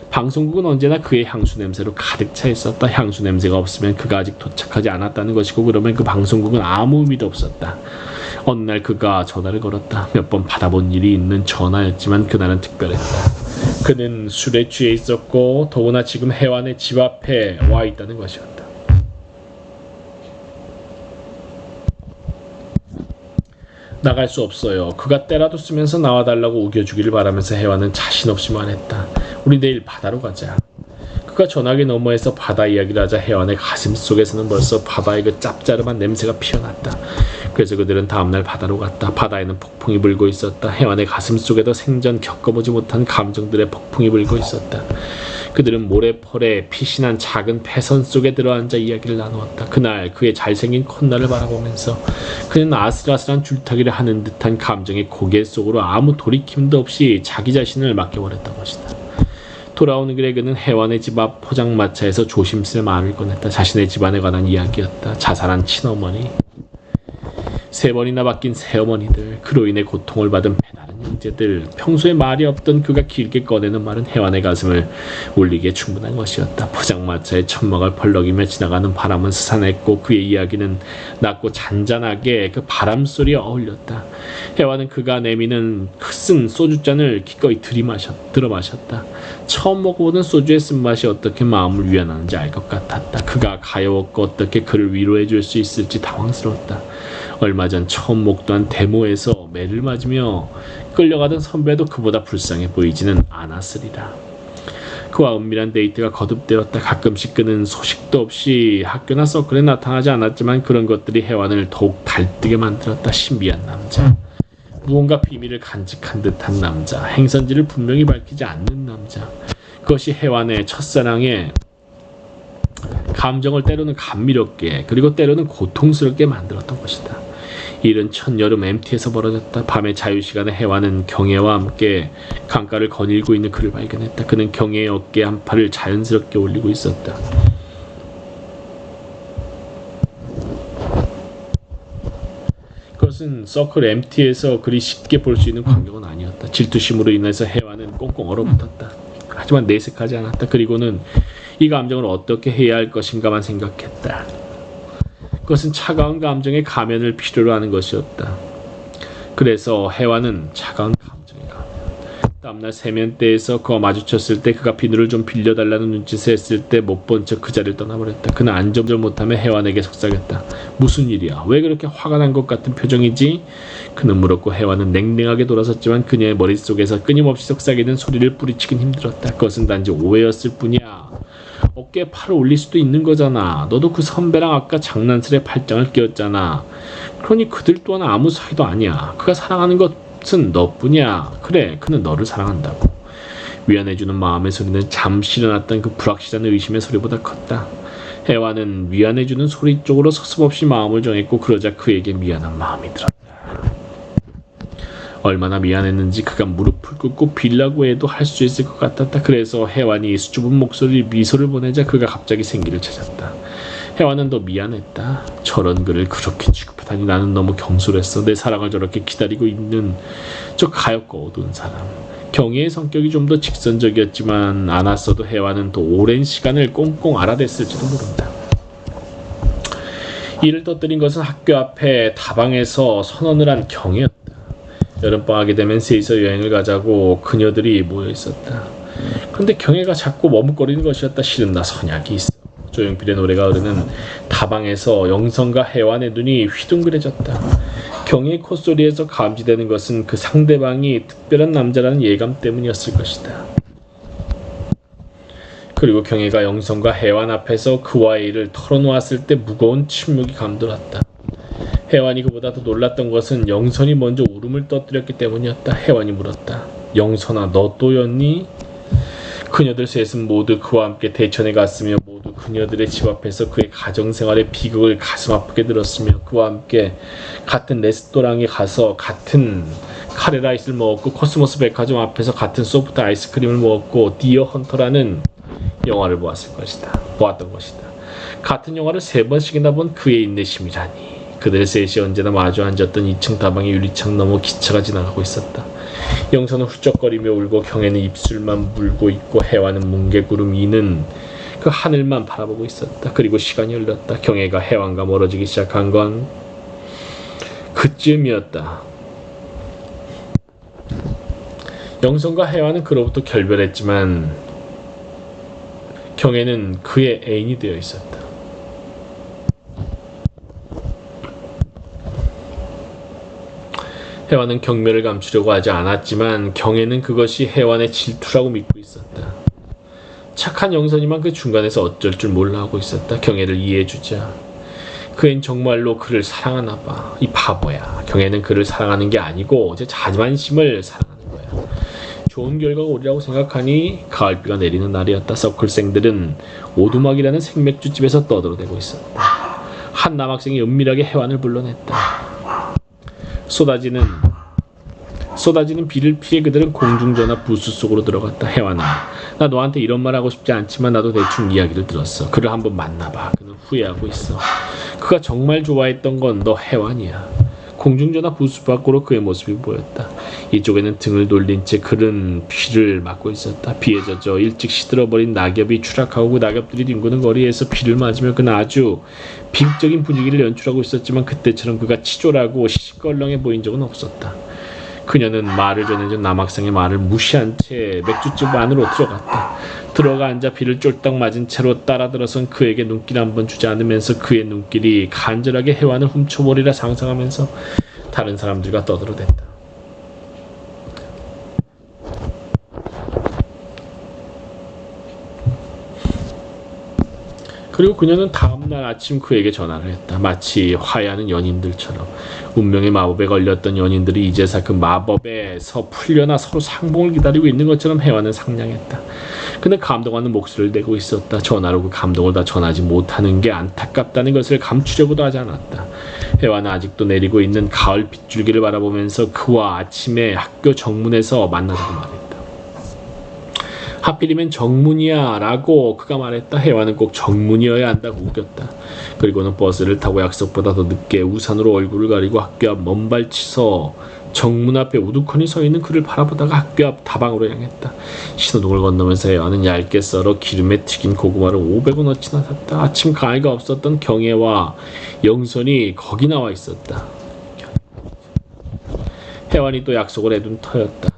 방송국은 언제나 그의 향수 냄새로 가득 차 있었다. 향수 냄새가 없으면 그가 아직 도착하지 않았다는 것이고 그러면 그 방송국은 아무 의미도 없었다. 어느 날 그가 전화를 걸었다. 몇 번 받아본 일이 있는 전화였지만 그날은 특별했다. 그는 술에 취해 있었고 더구나 지금 해완의 집 앞에 와 있다는 것이었다. 나갈 수 없어요. 그가 때라도 쓰면서 나와달라고 우겨주기를 바라면서 해완은 자신 없이 말했다. 우리 내일 바다로 가자. 그가 전화기 너머에서 바다 이야기를 하자 해완의 가슴 속에서는 벌써 바다의 그 짭짤한 냄새가 피어났다. 그래서 그들은 다음날 바다로 갔다. 바다에는 폭풍이 불고 있었다. 해완의 가슴 속에도 생전 겪어보지 못한 감정들의 폭풍이 불고 있었다. 그들은 모래펄에 피신한 작은 패선 속에 들어앉아 이야기를 나누었다. 그날 그의 잘생긴 콧날을 바라보면서 그는 아슬아슬한 줄타기를 하는 듯한 감정의 고개 속으로 아무 돌이킴도 없이 자기 자신을 맡겨버렸던 것이다. 돌아오는 길에 그는 해완의 집 앞 포장마차에서 조심스레 말을 꺼냈다. 자신의 집안에 관한 이야기였다. 자살한 친어머니, 3번이나 바뀐 새어머니들, 그로 인해 고통을 받은 배다른 형제들. 평소에 말이 없던 그가 길게 꺼내는 말은 해완의 가슴을 울리기에 충분한 것이었다. 포장마차의 천막을 벌럭이며 지나가는 바람은 스산했고 그의 이야기는 낮고 잔잔하게 그 바람소리에 어울렸다. 해완은 그가 내미는 쓴 소주잔을 기꺼이 들어 마셨다. 처음 먹어보는 소주의 쓴맛이 어떻게 마음을 위안하는지 알 것 같았다. 그가 가여웠고 어떻게 그를 위로해 줄 수 있을지 당황스러웠다. 얼마 전 처음 목도한 데모에서 매를 맞으며 끌려가던 선배도 그보다 불쌍해 보이지는 않았으리라. 그와 은밀한 데이트가 거듭되었다. 가끔씩 그는 소식도 없이 학교나 서클에 나타나지 않았지만 그런 것들이 해완을 더욱 달뜨게 만들었다. 신비한 남자, 무언가 비밀을 간직한 듯한 남자, 행선지를 분명히 밝히지 않는 남자. 그것이 해완의 첫사랑의 감정을 때로는 감미롭게 그리고 때로는 고통스럽게 만들었던 것이다. 이른 첫여름 MT에서 벌어졌다. 밤의 자유시간에 해완은 경애와 함께 강가를 거닐고 있는 그를 발견했다. 그는 경애의 어깨에 한 팔을 자연스럽게 올리고 있었다. 그것은 서클 MT에서 그리 쉽게 볼 수 있는 광경은 아니었다. 질투심으로 인해서 해완은 꽁꽁 얼어붙었다. 하지만 내색하지 않았다. 그리고는 이 감정을 어떻게 해야 할 것인가만 생각했다. 그것은 차가운 감정의 가면을 필요로 하는 것이었다. 그래서 해완은 차가운 감정의 가면, 다음날 세면대에서 그와 마주쳤을 때 그가 비누를 좀 빌려달라는 눈짓을 했을 때 못 본 척 그 자리를 떠나버렸다. 그는 안절부절 못하며 해완에게 속삭였다. 무슨 일이야? 왜 그렇게 화가 난 것 같은 표정이지? 그는 물었고 해완은 냉랭하게 돌아섰지만 그녀의 머릿속에서 끊임없이 속삭이는 소리를 뿌리치긴 힘들었다. 그것은 단지 오해였을 뿐이야. 어깨에 팔을 올릴 수도 있는 거잖아. 너도 그 선배랑 아까 장난스레 팔짱을 끼웠잖아. 그러니 그들 또한 아무 사이도 아니야. 그가 사랑하는 것은 너뿐이야. 그래, 그는 너를 사랑한다고. 위안해주는 마음의 소리는 잠시 일어났던 그 불확실한 의심의 소리보다 컸다. 해와는 위안해주는 소리 쪽으로 서슴없이 마음을 정했고 그러자 그에게 미안한 마음이 들었다. 얼마나 미안했는지 그가 무릎을 꿇고 빌라고 해도 할 수 있을 것 같았다. 그래서 해완이 수줍은 목소리 미소를 보내자 그가 갑자기 생기를 찾았다. 해완은 더 미안했다. 저런 그를 그렇게 취급하다니 나는 너무 경솔했어. 내 사랑을 저렇게 기다리고 있는 저 가엾고 어두운 사람. 경혜의 성격이 좀 더 직선적이었지만 않았어도 해완은 더 오랜 시간을 꽁꽁 알아댔을지도 모른다. 이를 터뜨린 것은 학교 앞에 다방에서 선언을 한 경혜였다. 여름방학이 되면 셋이서 여행을 가자고 그녀들이 모여 있었다. 그런데 경혜가 자꾸 머뭇거리는 것이었다. 실은 나 선약이 있어. 조용필의 노래가 흐르는 다방에서 영선과 해완의 눈이 휘둥그레졌다. 경혜의 콧소리에서 감지되는 것은 그 상대방이 특별한 남자라는 예감 때문이었을 것이다. 그리고 경혜가 영선과 해완 앞에서 그와의 일을 털어놓았을 때 무거운 침묵이 감돌았다. 해완이 그보다 더 놀랐던 것은 영선이 먼저 울음을 터뜨렸기 때문이었다. 해완이 물었다. 영선아, 너 또였니? 그녀들 셋은 모두 그와 함께 대천에 갔으며 모두 그녀들의 집 앞에서 그의 가정생활의 비극을 가슴 아프게 들었으며 그와 함께 같은 레스토랑에 가서 같은 카레라이스를 먹었고 코스모스 백화점 앞에서 같은 소프트 아이스크림을 먹었고 디어 헌터라는 영화를 보았던 것이다. 같은 영화를 3번씩이나 본 그의 인내심이라니. 그들 셋이 언제나 마주 앉았던 2층 다방의 유리창 너머 기차가 지나가고 있었다. 영선은 훌쩍거리며 울고 경혜는 입술만 물고 있고 해완은 뭉게구름 이는 그 하늘만 바라보고 있었다. 그리고 시간이 흘렀다. 경혜가 해완과 멀어지기 시작한 건 그쯤이었다. 영선과 해완은 그로부터 결별했지만 경혜는 그의 애인이 되어 있었다. 해완은 경멸을 감추려고 하지 않았지만 경혜는 그것이 해완의 질투라고 믿고 있었다. 착한 영선이만 그 중간에서 어쩔 줄 몰라 하고 있었다. 경혜를 이해해주자. 그앤 정말로 그를 사랑하나 봐. 이 바보야. 경혜는 그를 사랑하는 게 아니고 제 자만심을 사랑하는 거야. 좋은 결과가 오리라고 생각하니 가을비가 내리는 날이었다. 서클생들은 오두막이라는 생맥주집에서 떠들어대고 있었다. 한 남학생이 은밀하게 해완을 불러냈다. 쏟아지는 비를 피해 그들은 공중전화 부스 속으로 들어갔다. 해완아, 나 너한테 이런 말 하고 싶지 않지만 나도 대충 이야기를 들었어. 그를 한번 만나봐. 그는 후회하고 있어. 그가 정말 좋아했던 건 너 해완이야. 공중전화 부스 밖으로 그의 모습이 보였다. 이쪽에는 등을 돌린 채 그는 비를 맞고 있었다. 비에 젖어 일찍 시들어버린 낙엽이 추락하고 그 낙엽들이 뒹구는 거리에서 비를 맞으며 그는 아주 비극적인 분위기를 연출하고 있었지만 그때처럼 그가 치졸하고 시시껄렁해 보인 적은 없었다. 그녀는 말을 전해준 남학생의 말을 무시한 채 맥주집 안으로 들어가 앉아 비를 쫄딱 맞은 채로 따라들어선 그에게 눈길 한번 주지 않으면서 그의 눈길이 간절하게 해완을 훔쳐보리라 상상하면서 다른 사람들과 떠들어댔다. 그리고 그녀는 다음날 아침 그에게 전화를 했다. 마치 화해하는 연인들처럼. 운명의 마법에 걸렸던 연인들이 이제서 그 마법에서 풀려나 서로 상봉을 기다리고 있는 것처럼 해완은 상냥했다. 근데 감동하는 목소리를 내고 있었다. 전화로 그 감동을 다 전하지 못하는 게 안타깝다는 것을 감추려고도 하지 않았다. 해완은 아직도 내리고 있는 가을 빗줄기를 바라보면서 그와 아침에 학교 정문에서 만나자고 말했다. 하필이면 정문이야 라고 그가 말했다. 해완은 꼭 정문이어야 한다고 우겼다. 그리고는 버스를 타고 약속보다 더 늦게 우산으로 얼굴을 가리고 학교 앞 먼발치서 정문 앞에 우두커니 서 있는 그를 바라보다가 학교 앞 다방으로 향했다. 신호등을 건너면서 해완은 얇게 썰어 기름에 튀긴 고구마를 500원어치나 샀다. 아침 강의가 없었던 경혜와 영선이 거기 나와 있었다. 해완이 또 약속을 해둔 터였다.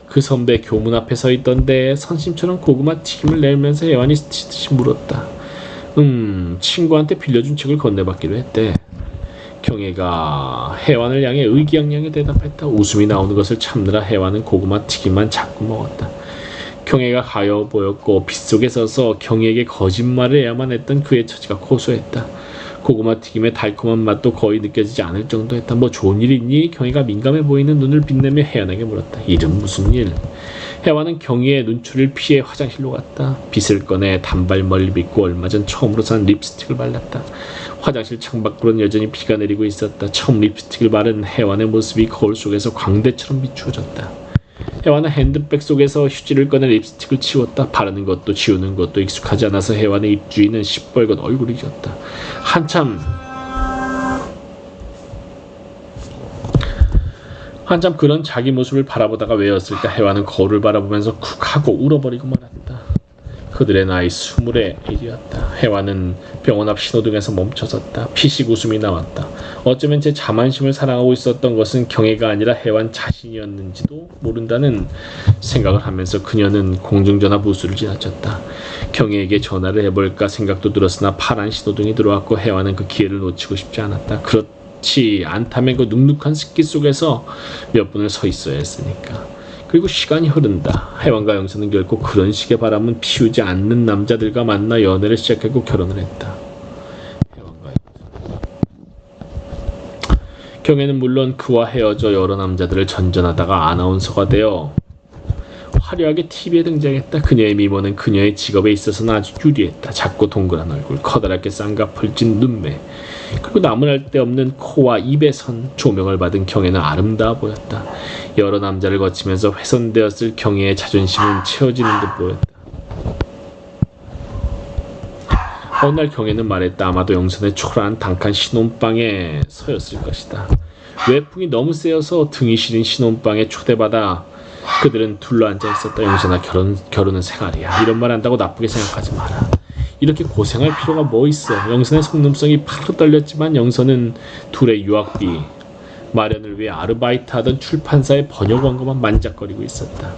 그 선배 교문 앞에 서 있던데 선심처럼 고구마 튀김을 내면서 해완이 스치듯이 물었다. 친구한테 빌려준 책을 건네받기로 했대. 경혜가 해완을 향해 의기양양히 대답했다. 웃음이 나오는 것을 참느라 해완은 고구마 튀김만 자꾸 먹었다. 경혜가 가여워 보였고 빗속에 서서 경혜에게 거짓말을 해야만 했던 그의 처지가 고소했다. 고구마 튀김의 달콤한 맛도 거의 느껴지지 않을 정도였다. 뭐 좋은 일 있니? 경희가 민감해 보이는 눈을 빛내며 혜연에게 물었다. 일은 무슨 일? 혜완은 경희의 눈초리를 피해 화장실로 갔다. 빗을 꺼내 단발머리를 빗고 얼마 전 처음으로 산 립스틱을 발랐다. 화장실 창밖으로는 여전히 비가 내리고 있었다. 처음 립스틱을 바른 혜완의 모습이 거울 속에서 광대처럼 비추어졌다. 혜완은 핸드백 속에서 휴지를 꺼내 립스틱을 치웠다. 바르는 것도 지우는 것도 익숙하지 않아서 혜완의 입주위는 시뻘건 얼굴이 졌다. 한참 그런 자기 모습을 바라보다가 왜였을까 혜완은 거울을 바라보면서 쿡 하고 울어버리고 말았다. 그들의 나이 20의 일이었다. 혜완은 병원 앞 신호등에서 멈춰섰다. 피식 웃음이 나왔다. 어쩌면 제 자만심을 사랑하고 있었던 것은 경혜가 아니라 혜완 자신이었는지도 모른다는 생각을 하면서 그녀는 공중전화 부스를 지나쳤다. 경혜에게 전화를 해볼까 생각도 들었으나 파란 신호등이 들어왔고 혜완은 그 기회를 놓치고 싶지 않았다. 그렇지 않다면 그 눅눅한 습기 속에서 몇 분을 서 있어야 했으니까. 그리고 시간이 흐른다. 혜완과 영선은 결코 그런 식의 바람은 피우지 않는 남자들과 만나 연애를 시작하고 결혼을 했다. 혜완과 영선. 경혜는 물론 그와 헤어져 여러 남자들을 전전하다가 아나운서가 되어 화려하게 TV에 등장했다. 그녀의 미모는 그녀의 직업에 있어서는 아주 유리했다. 작고 동그란 얼굴, 커다랗게 쌍꺼풀진 눈매, 그리고 나무랄 데 없는 코와 입의 선, 조명을 받은 경혜는 아름다워 보였다. 여러 남자를 거치면서 훼손되었을 경혜의 자존심은 채워지는 듯 보였다. 어느 날 경혜는 말했다. 아마도 영선의 초라한 단칸 신혼방에 서였을 것이다. 외풍이 너무 세어서 등이 시린 신혼방에 초대받아 그들은 둘러앉아 있었다. 영선아, 결혼은 생활이야. 이런 말 한다고 나쁘게 생각하지 마라. 이렇게 고생할 필요가 뭐 있어. 영선의 속눈썹이 파로 떨렸지만 영선은 둘의 유학비 마련을 위해 아르바이트하던 출판사의 번역 원고만 만작거리고 있었다.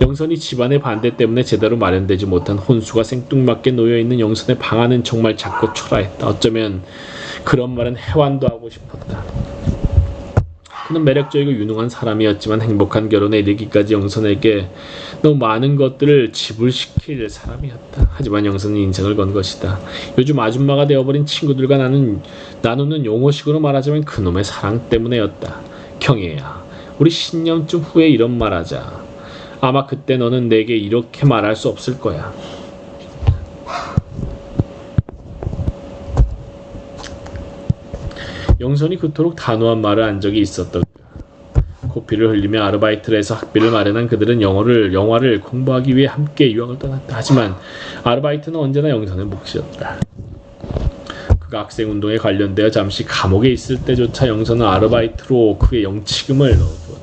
영선이 집안의 반대 때문에 제대로 마련되지 못한 혼수가 생뚱맞게 놓여있는 영선의 방안은 정말 작고 초라했다. 어쩌면 그런 말은 혜완도 하고 싶었다. 그는 매력적이고 유능한 사람이었지만 행복한 결혼에 이르기까지 영선에게 너무 많은 것들을 지불시킬 사람이었다. 하지만 영선은 인생을 건 것이다. 요즘 아줌마가 되어버린 친구들과 나누는 용어식으로 말하자면 그놈의 사랑 때문에였다. 경혜야, 우리 신년쯤 후에 이런 말하자. 아마 그때 너는 내게 이렇게 말할 수 없을 거야. 영선이 그토록 단호한 말을 한 적이 있었던 코피를 흘리며 아르바이트를 해서 학비를 마련한 그들은 영화를 공부하기 위해 함께 유학을 떠났다. 하지만 아르바이트는 언제나 영선의 몫이었다. 그가 학생운동에 관련되어 잠시 감옥에 있을 때조차 영선은 아르바이트로 그의 영치금을 넣어두었다.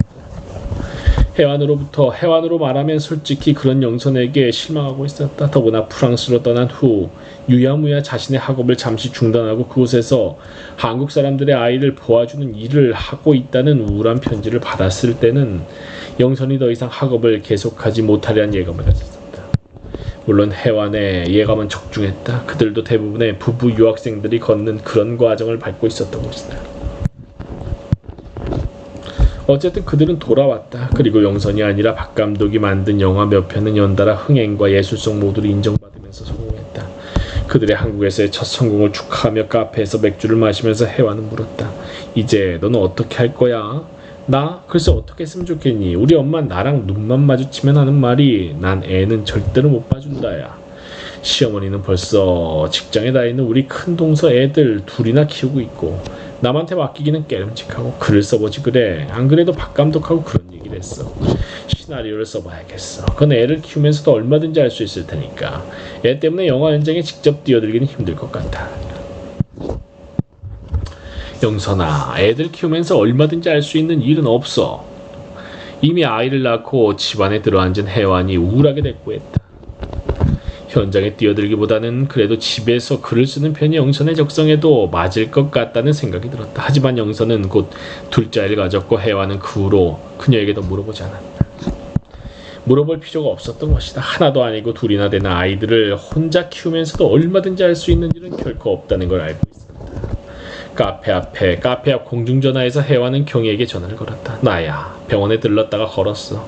혜완으로 말하면 솔직히 그런 영선에게 실망하고 있었다. 더구나 프랑스로 떠난 후 유야무야 자신의 학업을 잠시 중단하고 그곳에서 한국 사람들의 아이를 보아주는 일을 하고 있다는 우울한 편지를 받았을 때는 영선이 더 이상 학업을 계속하지 못하려는 예감을 가졌었다. 물론 혜완의 예감은 적중했다. 그들도 대부분의 부부 유학생들이 걷는 그런 과정을 밟고 있었던 것이다. 어쨌든 그들은 돌아왔다. 그리고 영선이 아니라 박 감독이 만든 영화 몇 편은 연달아 흥행과 예술성 모두를 인정받으면서 성공했다. 그들의 한국에서의 첫 성공을 축하하며 카페에서 맥주를 마시면서 혜완은 물었다. 이제 너는 어떻게 할 거야? 나? 글쎄 어떻게 했으면 좋겠니? 우리 엄마 나랑 눈만 마주치면 하는 말이 난 애는 절대로 못 봐준다야. 시어머니는 벌써 직장에 다 있는 우리 큰 동서 애들 둘이나 키우고 있고 남한테 맡기기는 깨름직하고 글을 써보지 그래. 안 그래도 박 감독하고 그런 얘기를 했어. 시나리오를 써봐야겠어. 그건 애를 키우면서도 얼마든지 할 수 있을 테니까. 애 때문에 영화 현장에 직접 뛰어들기는 힘들 것 같아. 영선아, 애들 키우면서 얼마든지 할 수 있는 일은 없어. 이미 아이를 낳고 집안에 들어앉은 혜완이 우울하게 대꾸했다. 현장에 뛰어들기보다는 그래도 집에서 글을 쓰는 편이 영선의 적성에도 맞을 것 같다는 생각이 들었다. 하지만 영선은 곧 둘째 아이를 가졌고 혜완은 그 후로 그녀에게 더 물어보지 않았다. 물어볼 필요가 없었던 것이다. 하나도 아니고 둘이나 되는 아이들을 혼자 키우면서도 얼마든지 할 수 있는 일은 결코 없다는 걸 알고 있었다. 카페 앞 공중전화에서 혜화는 경희에게 전화를 걸었다. 나야, 병원에 들렀다가 걸었어.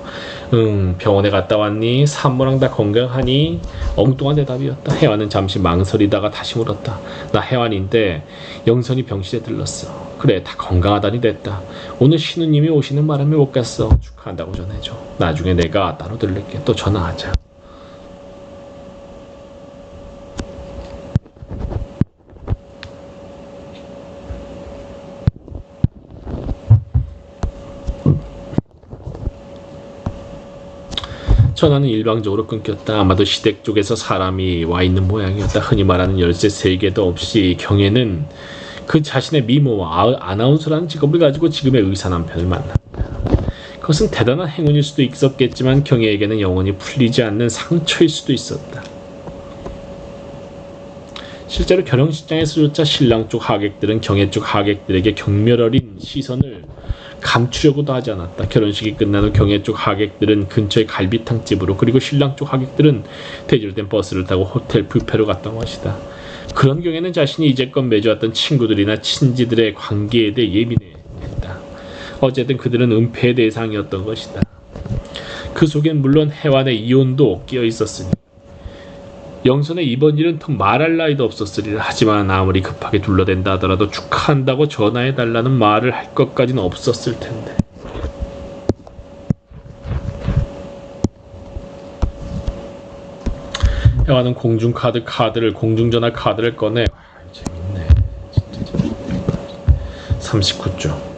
응, 병원에 갔다 왔니? 산모랑 다 건강하니? 엉뚱한 대답이었다. 혜화는 잠시 망설이다가 다시 물었다. 나 혜완인데 영선이 병실에 들렀어. 그래, 다 건강하다니 됐다. 오늘 신우님이 오시는 바람에 못 갔어. 축하한다고 전해줘. 나중에 내가 따로 들를게. 또 전화하자. 전화는 일방적으로 끊겼다. 아마도 시댁 쪽에서 사람이 와 있는 모양이었다. 흔히 말하는 열쇠 3개도 없이 경혜는 그 자신의 미모와 아나운서라는 직업을 가지고 지금의 의사 남편을 만났다. 그것은 대단한 행운일 수도 있었겠지만 경혜에게는 영원히 풀리지 않는 상처일 수도 있었다. 실제로 결혼식장에서조차 신랑 쪽 하객들은 경혜 쪽 하객들에게 경멸 어린 시선을 감추려고도 하지 않았다. 결혼식이 끝난 후 경혜 쪽 하객들은 근처의 갈비탕집으로, 그리고 신랑 쪽 하객들은 대절된 버스를 타고 호텔 뷔페로 갔던 것이다. 그런 경우에는 자신이 이제껏 맺어왔던 친구들이나 친지들의 관계에 대해 예민해했다. 어쨌든 그들은 은폐의 대상이었던 것이다. 그 속엔 물론 혜완의 이혼도 끼어 있었으니 영선의 이번 일은 더 말할 나위도 없었으리라. 하지만 아무리 급하게 둘러댄다 하더라도 축하한다고 전화해달라는 말을 할 것까지는 없었을 텐데. 혜완은 공중전화 카드를 꺼내 재밌네. 진짜 재밌네. 39조.